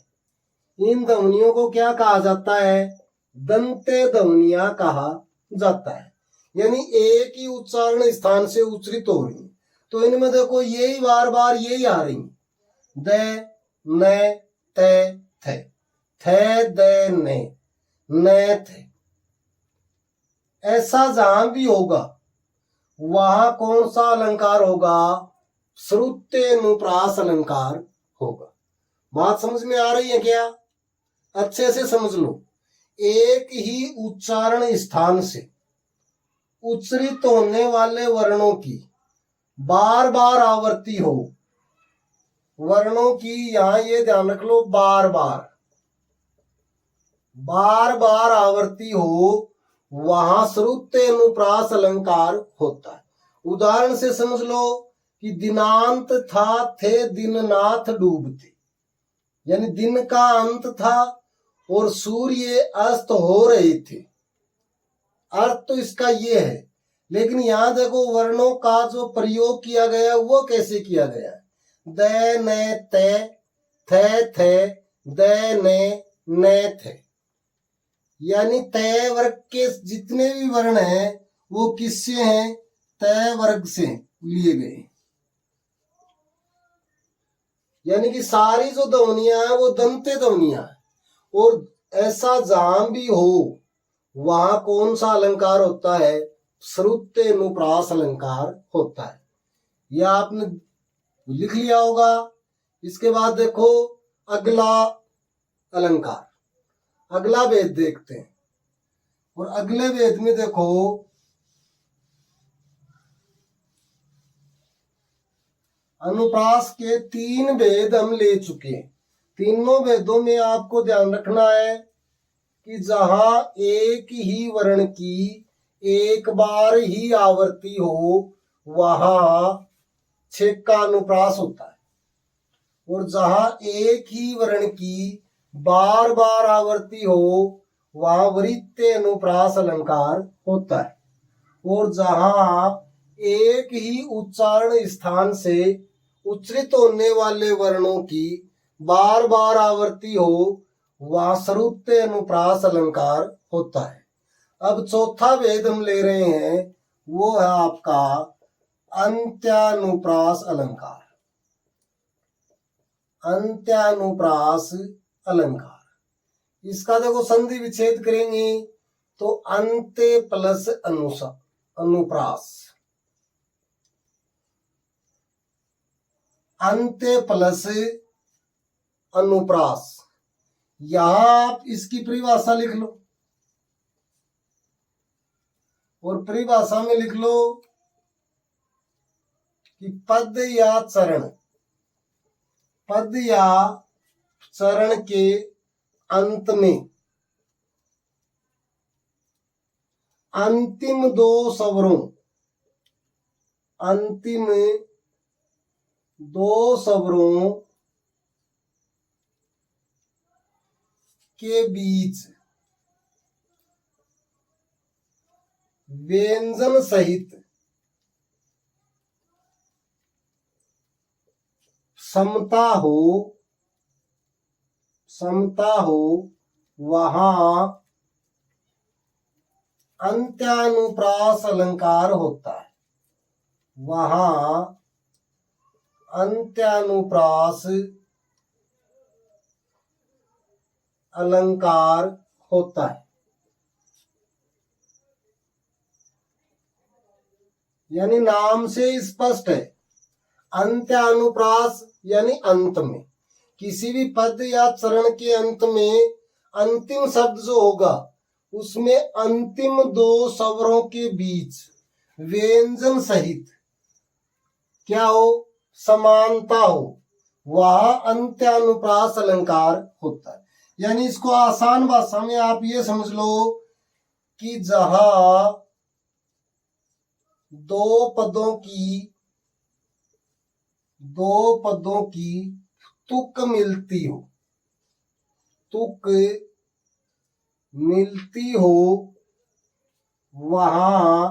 Speaker 1: इन ध्वनियों को क्या कहा जाता है? दंते ध्वनियां कहा जाता है। यानी एक ही उच्चारण स्थान से उच्चरित हो रही, तो इनमें देखो यही बार बार यही आ रही, द न त थ द न थे। ऐसा जहां भी होगा वहां कौन सा अलंकार होगा? श्रुत्यनुप्रास अलंकार होगा। बात समझ में आ रही है क्या? अच्छे से समझ लो। एक ही उच्चारण स्थान से उच्चरित होने वाले वर्णों की बार बार आवृत्ति हो, वर्णों की यहां ये ध्यान रख लो, बार बार आवृत्ति हो, वहां श्रुत्यनुप्रास अलंकार होता है। उदाहरण से समझ लो कि दिनांत था थे दिननाथ डूबते, यानी दिन का अंत था और सूर्य अस्त हो रहे थे। अर्थ तो इसका ये है, लेकिन यहां देखो वर्णों का जो प्रयोग किया गया वो कैसे किया गया? द न थे द न थे। यानी तय वर्ग के जितने भी वर्ण हैं वो किससे हैं? तय वर्ग से लिए गए। यानी कि सारी जो ध्वनियां हैं वो दंते ध्वनियां हैं। और ऐसा जहां भी हो वहां कौन सा अलंकार होता है? श्रुत्यनुप्रास अलंकार होता है। यह आपने लिख लिया होगा। इसके बाद देखो अगला अलंकार, अगला भेद देखते हैं। और अगले भेद में देखो अनुप्रास के 3 भेद हम ले चुके हैं। तीनों भेदों में आपको ध्यान रखना है कि जहां एक ही वर्ण की एक बार ही आवृत्ति हो वहां छेक का अनुप्रास होता है, और जहां एक ही वर्ण की बार बार आवृत्ति हो वहां वृत्य अनुप्रास अलंकार होता है। और जहां एक ही उच्चारण स्थान से उच्चरित होने वाले वर्णों की बार बार आवृत्ति हो वहां श्रुत्य अनुप्रास अलंकार होता है। अब चौथा भेद हम ले रहे हैं, वो है आपका अंत्यानुप्रास अलंकार। अंत्यानुप्रास अलंकार, इसका देखो संधि विच्छेद करेंगे तो अंत्य प्लस अनुप्रास, अंत्य प्लस अनुप्रास। यहां आप इसकी परिभाषा लिख लो, और परिभाषा में लिख लो कि पद या चरण, पद या चरण के अंत में अंतिम 2 स्वरों, अंतिम 2 स्वरों के बीच व्यंजन सहित समता हो वहां अंत्यानुप्रास अलंकार होता है। वहां अंत्यानुप्रास अलंकार होता है। यानी नाम से स्पष्ट है, अंत्यानुप्रास यानी अंत में, किसी भी पद या चरण के अंत में अंतिम शब्द जो होगा उसमें अंतिम 2 स्वरों के बीच व्यंजन सहित क्या हो? समानता हो, वह अंत्यानुप्रास अलंकार होता है। यानी इसको आसान भाषा में आप ये समझ लो कि जहां 2 पदों की तुक मिलती हो, तुक मिलती हो वहां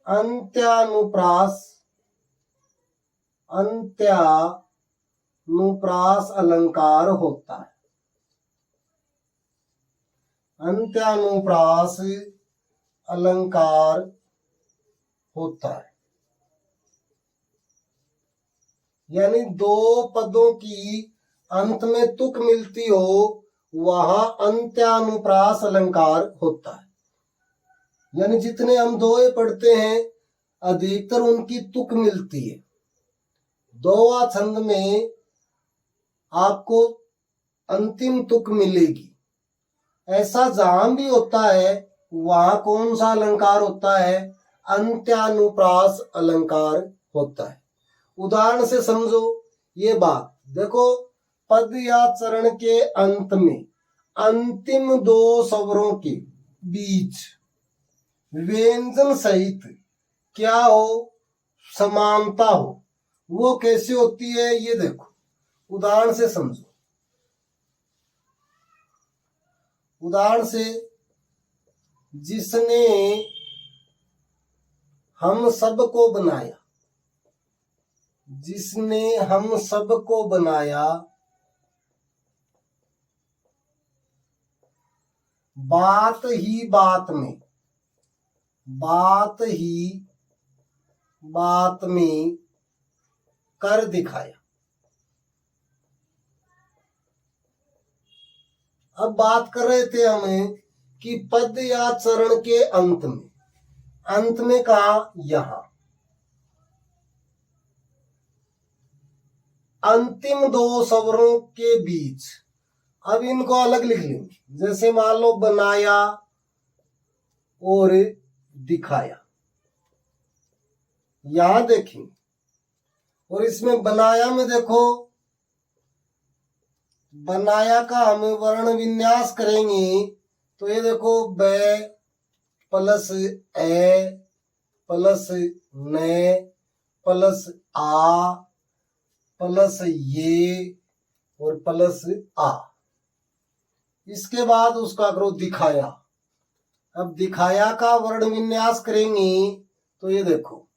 Speaker 1: अंत्यानुप्रास अनुप्रास अलंकार होता है। अंत्यानुप्रास अलंकार होता है, यानी दो पदों की अंत में तुक मिलती हो वहां अंत्यानुप्रास अलंकार होता है। यानी जितने हम दोहे पढ़ते हैं अधिकतर उनकी तुक मिलती है। दोहा छंद में आपको अंतिम तुक मिलेगी। ऐसा जहां भी होता है वहां कौन सा अलंकार होता है? अंत्यानुप्रास अलंकार होता है। उदाहरण से समझो ये बात। देखो, पद या चरण के अंत में अंतिम दो स्वरों के बीच व्यंजन सहित क्या हो? समानता हो। वो कैसे होती है ये देखो, उदाहरण से समझो। उदाहरण से, जिसने हम सबको बनाया, जिसने हम सबको बनाया, बात ही बात में, बात ही बात में कर दिखाया। अब बात कर रहे थे हमें कि पद या चरण के अंत में, अंत में कहा? यहां। अंतिम दो स्वरों के बीच, अब इनको अलग लिख लेंगे। जैसे मान लो बनाया और दिखाया, यहां देखेंगे। और इसमें बनाया में देखो, बनाया का हम वर्ण विन्यास करेंगे तो ये देखो, ब प्लस ए प्लस न प्लस आ प्लस ये और प्लस आ। इसके बाद उसका करो दिखाया। अब दिखाया का वर्ण विन्यास करेंगे तो ये देखो,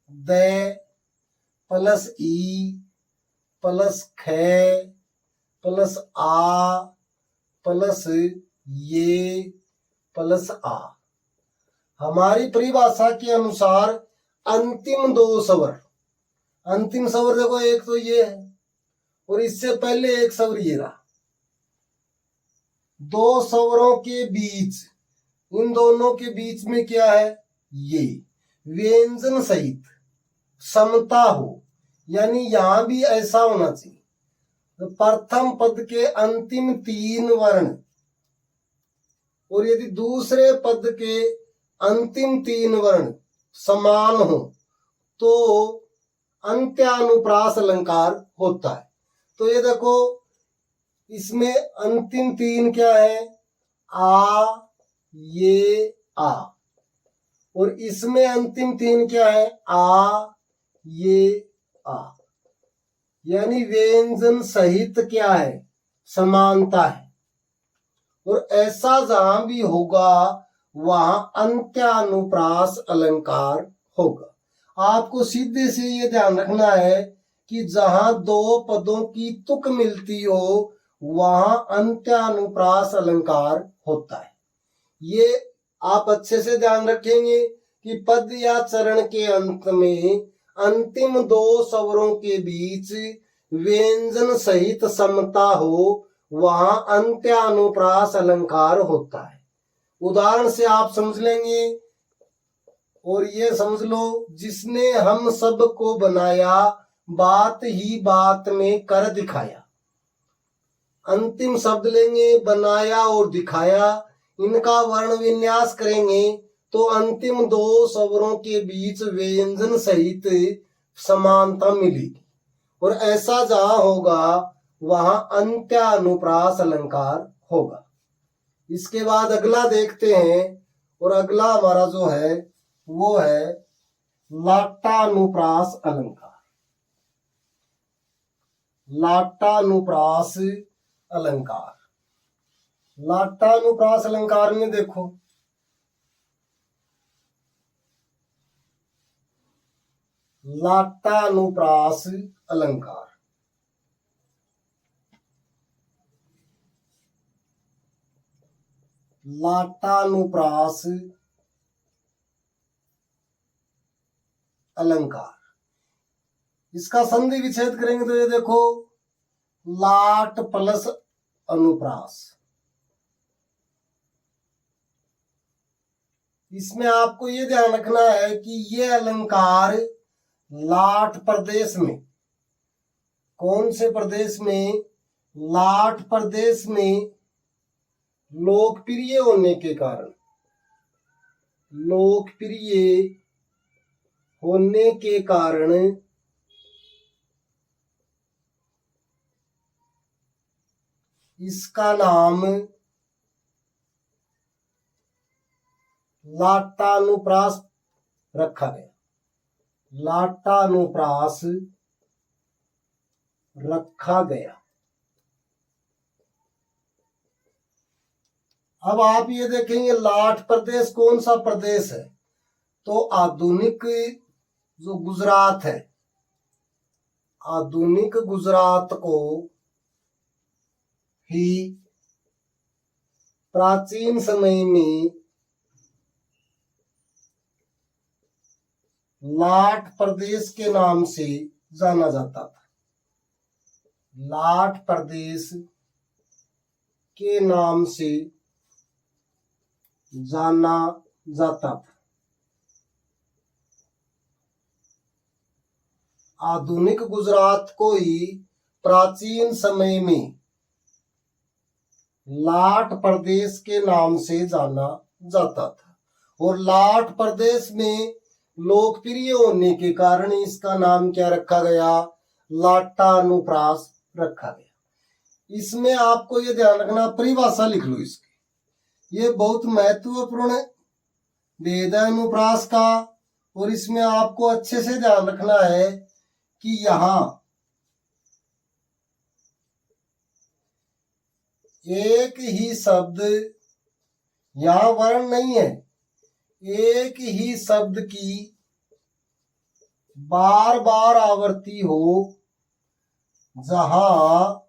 Speaker 1: द प्लस ई प्लस ख प्लस आ प्लस ये प्लस आ। हमारी परिभाषा के अनुसार अंतिम दो स्वर, अंतिम स्वर देखो, एक तो ये है और इससे पहले एक स्वर ये रहा। दो स्वरों के बीच, इन दोनों के बीच में क्या है? ये व्यंजन सहित समता हो, यानी यहां भी ऐसा होना चाहिए। तो प्रथम पद के अंतिम तीन वर्ण और यदि दूसरे पद के अंतिम तीन वर्ण समान हो तो अंत्यानुप्रास अलंकार होता है। तो ये देखो, इसमें अंतिम तीन क्या है? आ ये आ। और इसमें अंतिम तीन क्या है? आ ये आ। यानी व्यंजन सहित क्या है? समानता है। और ऐसा जहां भी होगा वहां अंत्यानुप्रास अलंकार होगा। आपको सीधे से ये ध्यान रखना है कि जहां दो पदों की तुक मिलती हो वहां अंत्यानुप्रास अलंकार होता है। ये आप अच्छे से ध्यान रखेंगे कि पद या चरण के अंत में अंतिम दो स्वरों के बीच व्यंजन सहित समता हो वहां अंत्यानुप्रास अलंकार होता है। उदाहरण से आप समझ लेंगे। और ये समझ लो, जिसने हम सब को बनाया, बात ही बात में कर दिखाया। अंतिम शब्द लेंगे बनाया और दिखाया, इनका वर्ण विन्यास करेंगे तो अंतिम दो स्वरों के बीच व्यंजन सहित समानता मिलेगी। और ऐसा जहां होगा वहां अंत्यानुप्रास अलंकार होगा। इसके बाद अगला देखते हैं। और अगला हमारा जो है वो है लाटानुप्रास अलंकार। लाटानुप्रास अलंकार। लाटानुप्रास अलंकार में देखो, लाटानुप्रास अलंकार, लाटानुप्रास अलंकार। इसका संधि विच्छेद करेंगे तो ये देखो, लाट प्लस अनुप्रास। इसमें आपको ये ध्यान रखना है कि ये अलंकार लाट प्रदेश में, कौन से प्रदेश में, लाट प्रदेश में लोकप्रिय होने के कारण, लोकप्रिय होने के कारण इसका नाम लाटानुप्रास रखा गया। लाटानुप्रास रखा गया। अब आप ये देखेंगे लाट प्रदेश कौन सा प्रदेश है, तो आधुनिक जो गुजरात है, आधुनिक गुजरात को ही प्राचीन समय में लाट प्रदेश के नाम से जाना जाता था। लाट प्रदेश के नाम से जाना जाता था। आधुनिक गुजरात को ही प्राचीन समय में लाट प्रदेश के नाम से जाना जाता था, और लाट प्रदेश में लोकप्रिय होने के कारण इसका नाम क्या रखा गया, लाटानुप्रास रखा गया। इसमें आपको ये ध्यान रखना, परिभाषा लिख लो इसकी, ये बहुत महत्वपूर्ण भेद है अनुप्रास का। और इसमें आपको अच्छे से ध्यान रखना है कि यहां एक ही शब्द, यहां वर्ण नहीं है, एक ही शब्द की बार बार आवृत्ति हो, जहां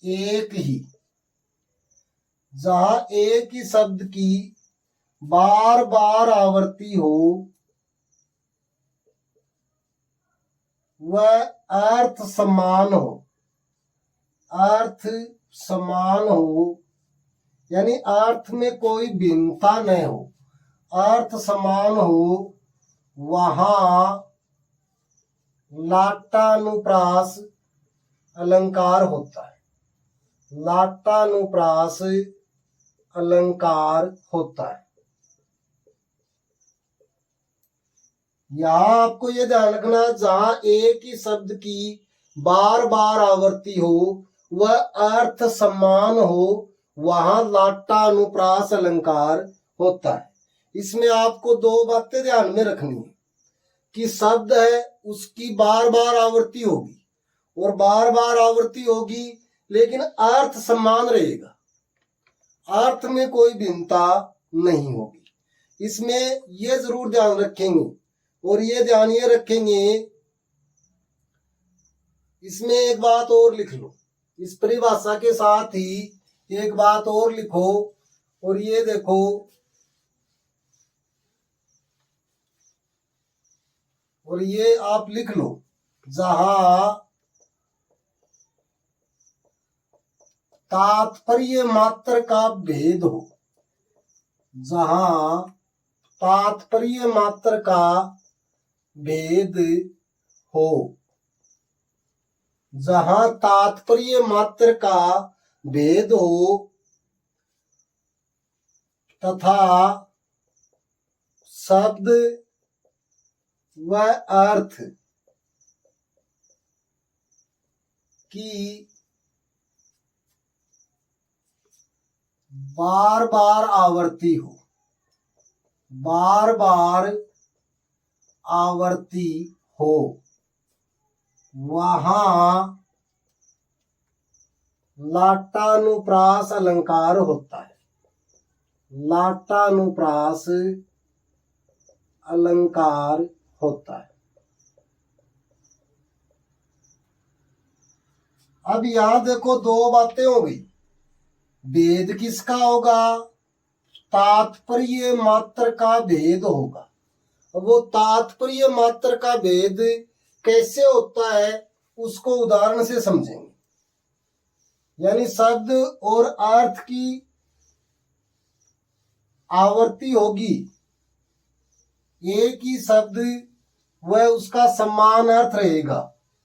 Speaker 1: एक ही शब्द की बार बार आवृत्ति हो, वह अर्थ समान हो, अर्थ समान हो, यानी अर्थ में कोई भिन्नता न हो, अर्थ समान हो, वहां लाटानुप्रास अलंकार होता है। लाटानुप्रास अलंकार होता है। यहां आपको यह ध्यान रखना, जहां एक ही शब्द की बार बार आवृत्ति हो, वह अर्थ समान हो, वहां लाटानुप्रास अलंकार होता है। इसमें आपको दो बातें ध्यान में रखनी है कि शब्द है उसकी बार बार आवृत्ति होगी, और बार बार आवृत्ति होगी लेकिन अर्थ समान रहेगा, अर्थ में कोई भिन्नता नहीं होगी। इसमें ये जरूर ध्यान रखेंगे, और ये ध्यान ये रखेंगे, इसमें एक बात और लिख लो, इस परिभाषा के साथ ही एक बात और लिखो, और ये देखो, और ये आप लिख लो, जहां तात्पर्य मात्र का भेद हो, जहां तात्पर्य मात्र का भेद हो, जहां तात्पर्य मात्र का भेद हो, तथा शब्द व अर्थ की बार बार आवृत्ति हो, बार बार आवृत्ति हो, वहां लाटानुप्रास अलंकार होता है। लाटानुप्रास अलंकार होता है। अब यहां देखो दो बातें हो गई। भेद किसका होगा? तात्पर्य मात्र का भेद होगा। वो तात्पर्य मात्र का भेद कैसे होता है उसको उदाहरण से समझेंगे। यानी शब्द और अर्थ की आवृत्ति होगी, एक ही शब्द वह उसका समान अर्थ रहेगा,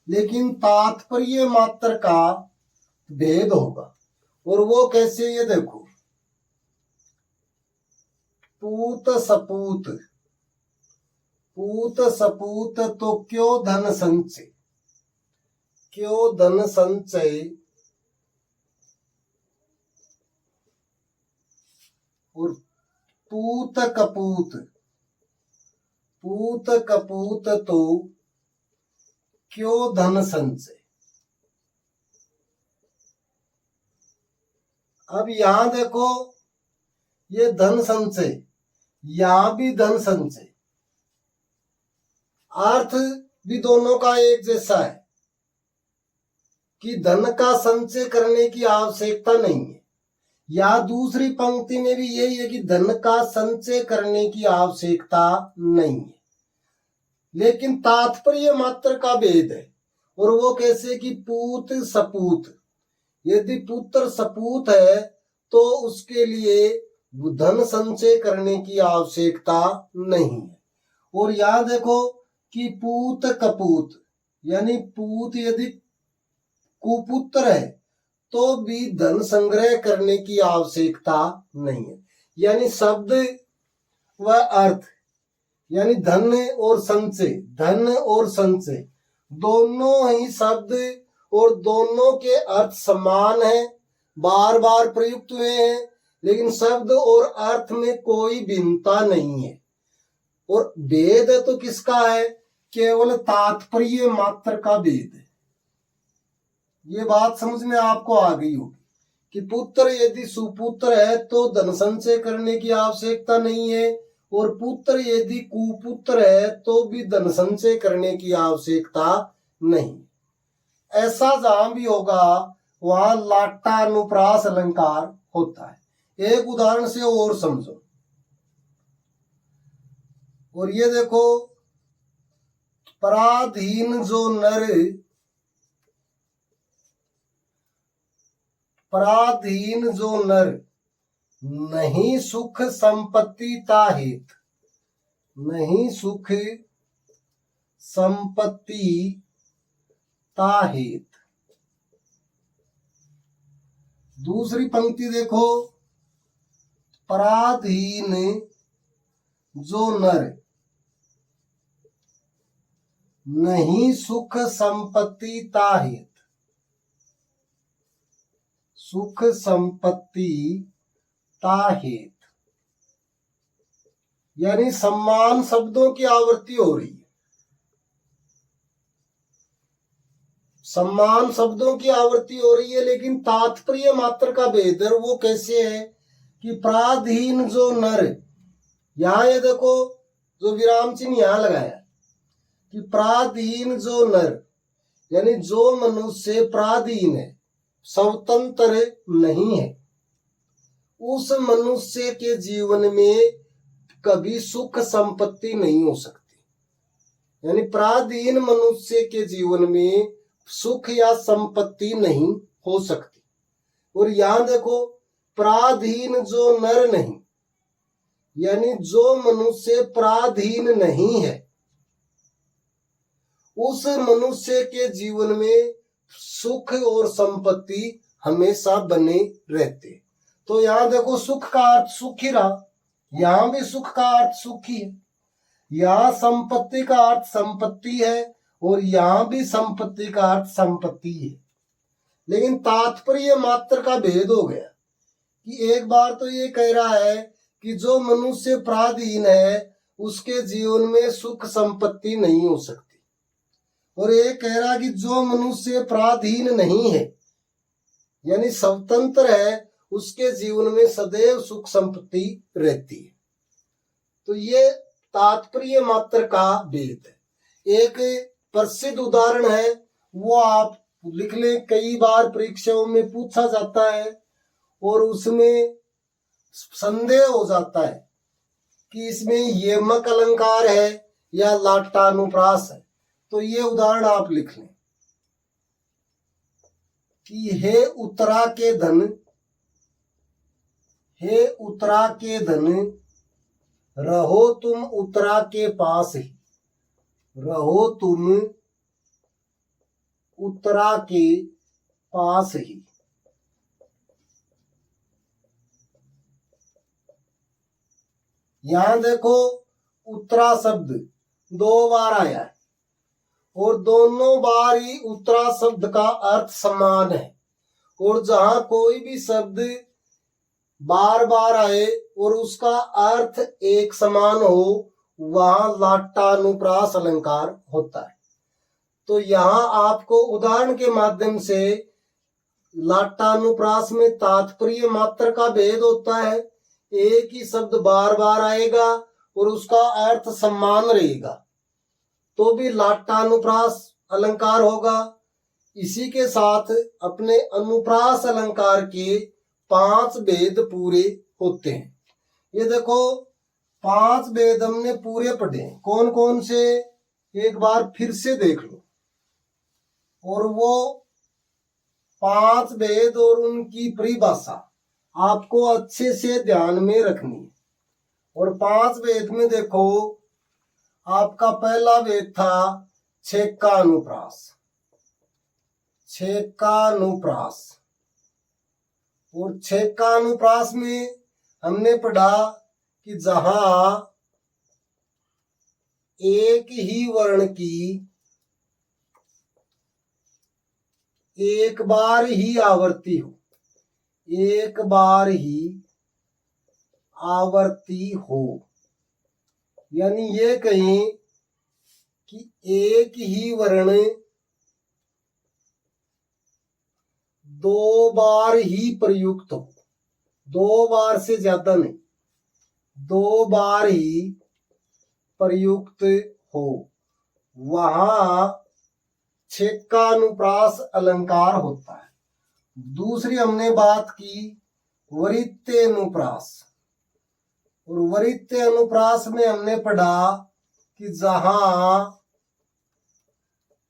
Speaker 1: लेकिन तात्पर्य मात्र का भेद होगा। और वो कैसे, ये देखो, पूत सपूत, पूत सपूत तो क्यों धन संचय, क्यों धन संचय, और पूत कपूत, पूत कपूत तो क्यों धन संचय। अब यहां देखो, ये धन संचय, यहां भी धन संचय, अर्थ भी दोनों का एक जैसा है कि धन का संचय करने की आवश्यकता नहीं है। या दूसरी पंक्ति में भी यही है कि धन का संचय करने की आवश्यकता नहीं है, लेकिन तात्पर्य मात्र का भेद है। और वो कैसे कि पूत सपूत, यदि पुत्र सपूत है तो उसके लिए धन संचय करने की आवश्यकता नहीं है। और यहां देखो कि पूत कपूत, यानी पूत यदि कुपुत्र है तो भी धन संग्रह करने की आवश्यकता नहीं है। यानी शब्द व अर्थ, यानी धन और संचय, धन और संचय दोनों ही शब्द और दोनों के अर्थ समान है, बार बार प्रयुक्त हुए हैं, लेकिन शब्द और अर्थ में कोई भिन्नता नहीं है। और भेद तो किसका है? केवल तात्पर्य मात्र का भेद है। ये बात समझ में आपको आ गई होगी कि पुत्र यदि सुपुत्र है तो धन संचय करने की आवश्यकता नहीं है, और पुत्र यदि कुपुत्र है तो भी धन संचय करने की आवश्यकता नहीं। ऐसा जहां भी होगा वहां लाटा अनुप्रास अलंकार होता है। एक उदाहरण से और समझो। और ये देखो, पराधीन जो नर, पराधीन जो नर नहीं सुख संपत्ति ताहित, नहीं सुख संपत्ति ताहित। दूसरी पंक्ति देखो, पराधीन जो नर नहीं सुख संपत्ति ताहित, सुख संपत्ति ताहित, यानी सम्मान शब्दों की आवृत्ति हो रही है। सम्मान शब्दों की आवृत्ति हो रही है, लेकिन तात्पर्य मात्र का भेद है। वो कैसे है कि पराधीन जो नर, यहां ये देखो जो विराम चिन्ह यहां लगाया कि पराधीन जो नर, यानी जो मनुष्य पराधीन है, स्वतंत्र नहीं है, उस मनुष्य के जीवन में कभी सुख संपत्ति नहीं हो सकती। यानी पराधीन मनुष्य के जीवन में सुख या संपत्ति नहीं हो सकती। और यहां देखो, पराधीन जो नर नहीं, यानी जो मनुष्य पराधीन नहीं है, उस मनुष्य के जीवन में सुख और संपत्ति हमेशा बने रहते। तो यहां देखो, सुख का अर्थ सुख ही रहा, यहां भी सुख का अर्थ सुख ही है, यहां संपत्ति का अर्थ संपत्ति है, और यहां भी संपत्ति का अर्थ संपत्ति है। लेकिन तात्पर्य मात्र का भेद हो गया कि एक बार तो ये कह रहा है कि जो मनुष्य पराधीन है उसके जीवन में सुख संपत्ति नहीं हो सकती, और ये कह रहा कि जो मनुष्य पराधीन नहीं है, यानी स्वतंत्र है, उसके जीवन में सदैव सुख संपत्ति रहती है। तो ये तात्पर्य मात्र का भेद है। एक प्रसिद्ध उदाहरण है, वो आप लिख ले, कई बार परीक्षाओं में पूछा जाता है और उसमें संदेह हो जाता है कि इसमें यमक अलंकार है या लाटानुप्रास है। तो ये उदाहरण आप लिख लें कि हे उत्तरा के धन, हे उत्तरा के धन, रहो तुम उत्तरा के पास ही, रहो तुम उत्तरा के पास ही। यहां देखो उत्तरा शब्द 2 बार आया है और दोनों बार ही उत्तरा शब्द का अर्थ समान है। और जहां कोई भी शब्द बार बार आए और उसका अर्थ एक समान हो वहां लाटानुप्रास अलंकार होता है। तो यहां आपको उदाहरण के माध्यम से लाटानुप्रास में तात्पर्य मात्र का भेद होता है। एक ही शब्द बार बार आएगा और उसका अर्थ समान रहेगा तो भी लाटानुप्रास अलंकार होगा। इसी के साथ अपने अनुप्रास अलंकार के 5 भेद पूरे होते हैं। ये देखो 5 भेद हमने पूरे पढ़े, कौन कौन से एक बार फिर से देख लो। और वो 5 भेद और उनकी परिभाषा आपको अच्छे से ध्यान में रखनी है। और 5 भेद में देखो आपका पहला भेद था छेकानुप्रास, छेकानुप्रास। और छेकानुप्रास में हमने पढ़ा कि जहां एक ही वर्ण की एक बार ही आवर्ती हो, एक बार ही आवर्ती हो, यानी ये कहें कि एक ही वर्ण 2 बार ही प्रयुक्त हो, 2 बार से ज्यादा नहीं, 2 बार ही प्रयुक्त हो, वहां छेकानुप्रास अलंकार होता है। दूसरी हमने बात की वृत्तेनुप्रास। और वृत्ते अनुप्रास में हमने पढ़ा कि जहां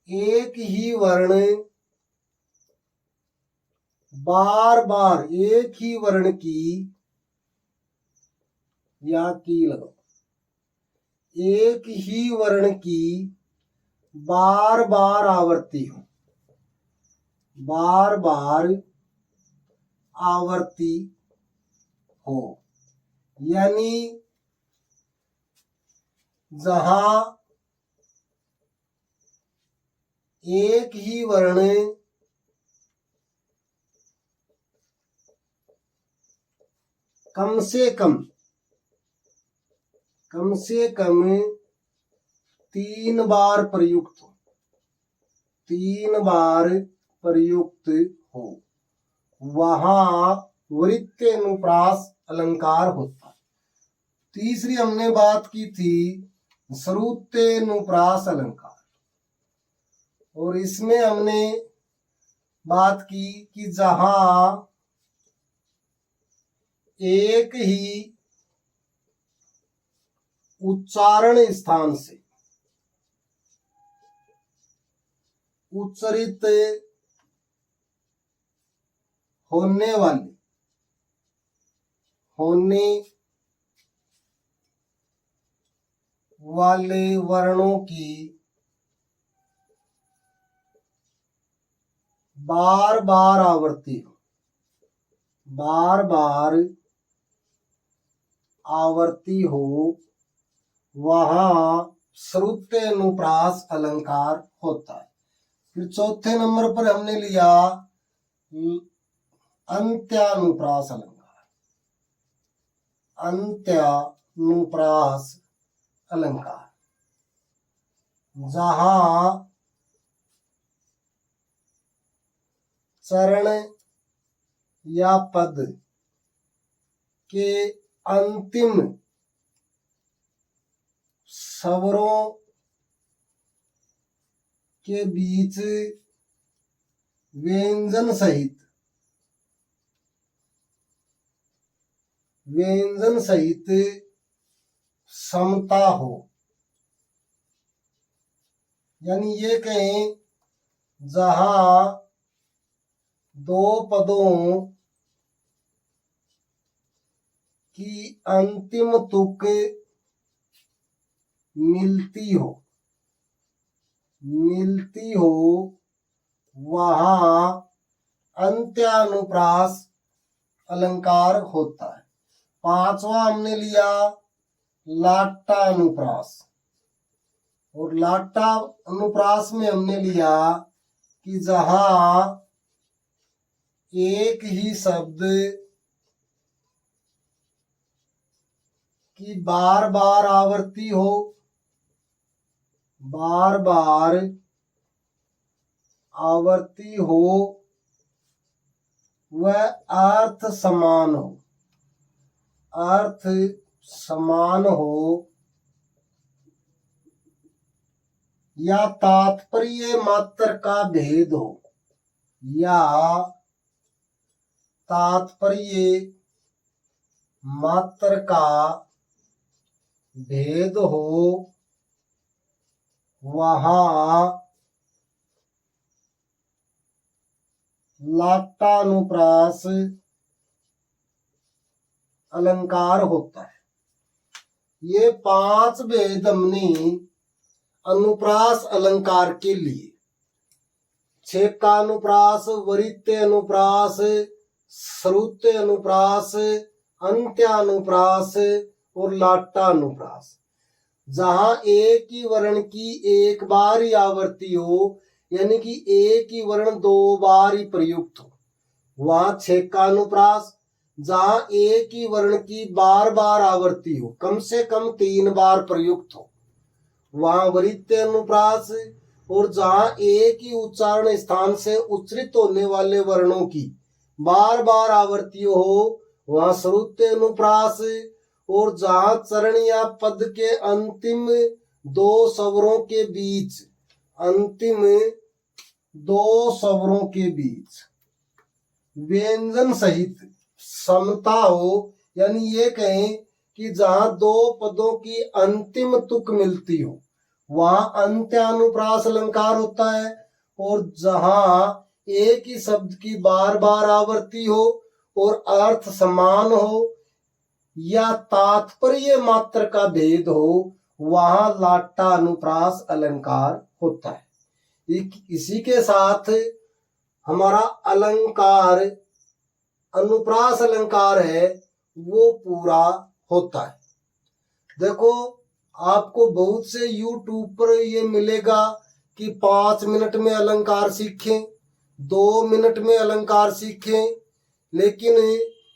Speaker 1: एक ही वर्ण बार बार एक ही वर्ण की या की लगो, एक ही वर्ण की बार बार आवर्ती हो, बार बार आवर्ती हो, यानी जहां एक ही वर्ण कम से कम 3 बार प्रयुक्त हो, 3 बार प्रयुक्त हो, वहां वृत्तेनुप्रास अलंकार होता है। तीसरी हमने बात की थी श्रुतेनुप्रास अलंकार। और इसमें हमने बात की कि जहां एक ही उच्चारण स्थान से उच्चरित होने वाले वर्णों की बार बार आवर्ती हो, बार बार आवर्ती हो, वहां श्रुतेनुप्रास अलंकार होता है। फिर चौथे नंबर पर हमने लिया अंत्यानुप्रास अलंकार, अंत्यानुप्रास अलंकार, जहां चरण या पद के अंतिम स्वरों के बीच व्यंजन सहित समता हो, यानी ये कहें जहां दो पदों की अंतिम तुक मिलती हो वहां अंत्यानुप्रास अलंकार होता है। पांचवा हमने लिया लाटा अनुप्रास, और लाटा अनुप्रास में हमने लिया कि जहां एक ही शब्द की बार बार आवृत्ति हो, वह अर्थ समान हो या तात्पर्य मात्र का भेद हो, वहां लाटानुप्रास अलंकार होता है। ये 5 भेद हमने अनुप्रास अलंकार के लिए, छेकानुप्रास, वरित्य अनुप्रास, श्रुत्य अनुप्रास, अंत्यानुप्रास और लाटानुप्रास। जहां एक ही वर्ण की एक बार ही आवृत्ति हो, यानी कि एक ही वर्ण 2 बार ही प्रयुक्त हो, वहां छेकानुप्रास। जहां एक ही वर्ण की बार बार आवृत्ति हो, कम से कम 3 बार प्रयुक्त हो, वहां वरित्य अनुप्रास। और जहां एक ही उच्चारण स्थान से उच्चरित होने वाले वर्णों की बार बार आवृत्ति हो, वहां श्रुत्य अनुप्रास। और जहां चरण या पद के अंतिम 2 स्वरों के बीच व्यंजन सहित समता हो, यानी ये कहें कि जहां 2 पदों की अंतिम तुक मिलती हो वहां अंत्यानुप्रास अलंकार होता है। और जहां एक ही शब्द की बार बार आवृत्ति हो और अर्थ समान हो या तात्पर्य मात्र का भेद हो, वहां लाटानुप्रास अलंकार होता है। इसी के साथ हमारा अलंकार, अनुप्रास अलंकार है, वो पूरा होता है। देखो, आपको बहुत से YouTube पर ये मिलेगा कि 5 मिनट में अलंकार सीखें, 2 मिनट में अलंकार सीखें, लेकिन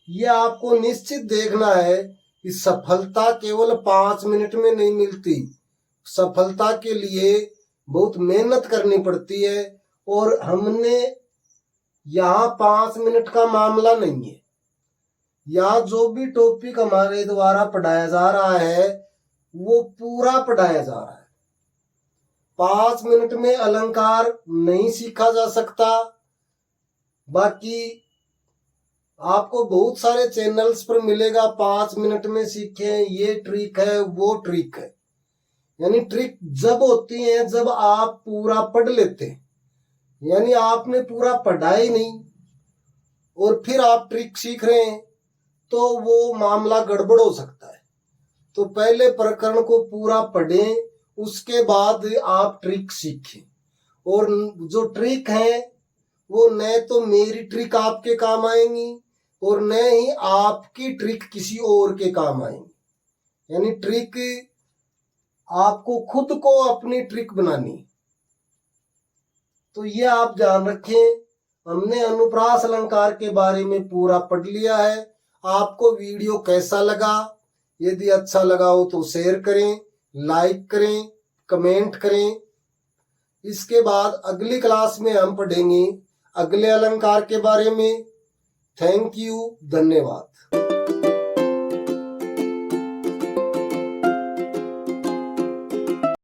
Speaker 1: ये आपको निश्चित देखना है कि सफलता केवल 5 मिनट में नहीं मिलती। सफलता के लिए बहुत मेहनत करनी पड़ती है, और हमने यहाँ 5 मिनट का मामला नहीं है। यहाँ जो भी टॉपिक हमारे द्वारा पढ़ाया जा रहा है वो पूरा पढ़ाया जा रहा है। 5 मिनट में अलंकार नहीं सीखा जा सकता। बाकी आपको बहुत सारे चैनल्स पर मिलेगा 5 मिनट में सीखें, ये ट्रिक है, वो ट्रिक है। यानी ट्रिक जब होती है जब आप पूरा पढ़ लेते हैं, यानी आपने पूरा पढ़ा ही नहीं और फिर आप ट्रिक सीख रहे हैं, तो वो मामला गड़बड़ हो सकता है। तो पहले प्रकरण को पूरा पढ़ें, उसके बाद आप ट्रिक सीखें। और जो ट्रिक है वो न तो मेरी ट्रिक आपके काम आएंगी और न ही आपकी ट्रिक किसी और के काम आएंगी। यानी ट्रिक आपको खुद को अपनी ट्रिक बनानी। तो ये आप ध्यान रखें। हमने अनुप्रास अलंकार के बारे में पूरा पढ़ लिया है। आपको वीडियो कैसा लगा? यदि अच्छा लगा हो तो शेयर करें, लाइक करें, कमेंट करें। इसके बाद अगली क्लास में हम पढ़ेंगे अगले अलंकार के बारे में। थैंक यू, धन्यवाद।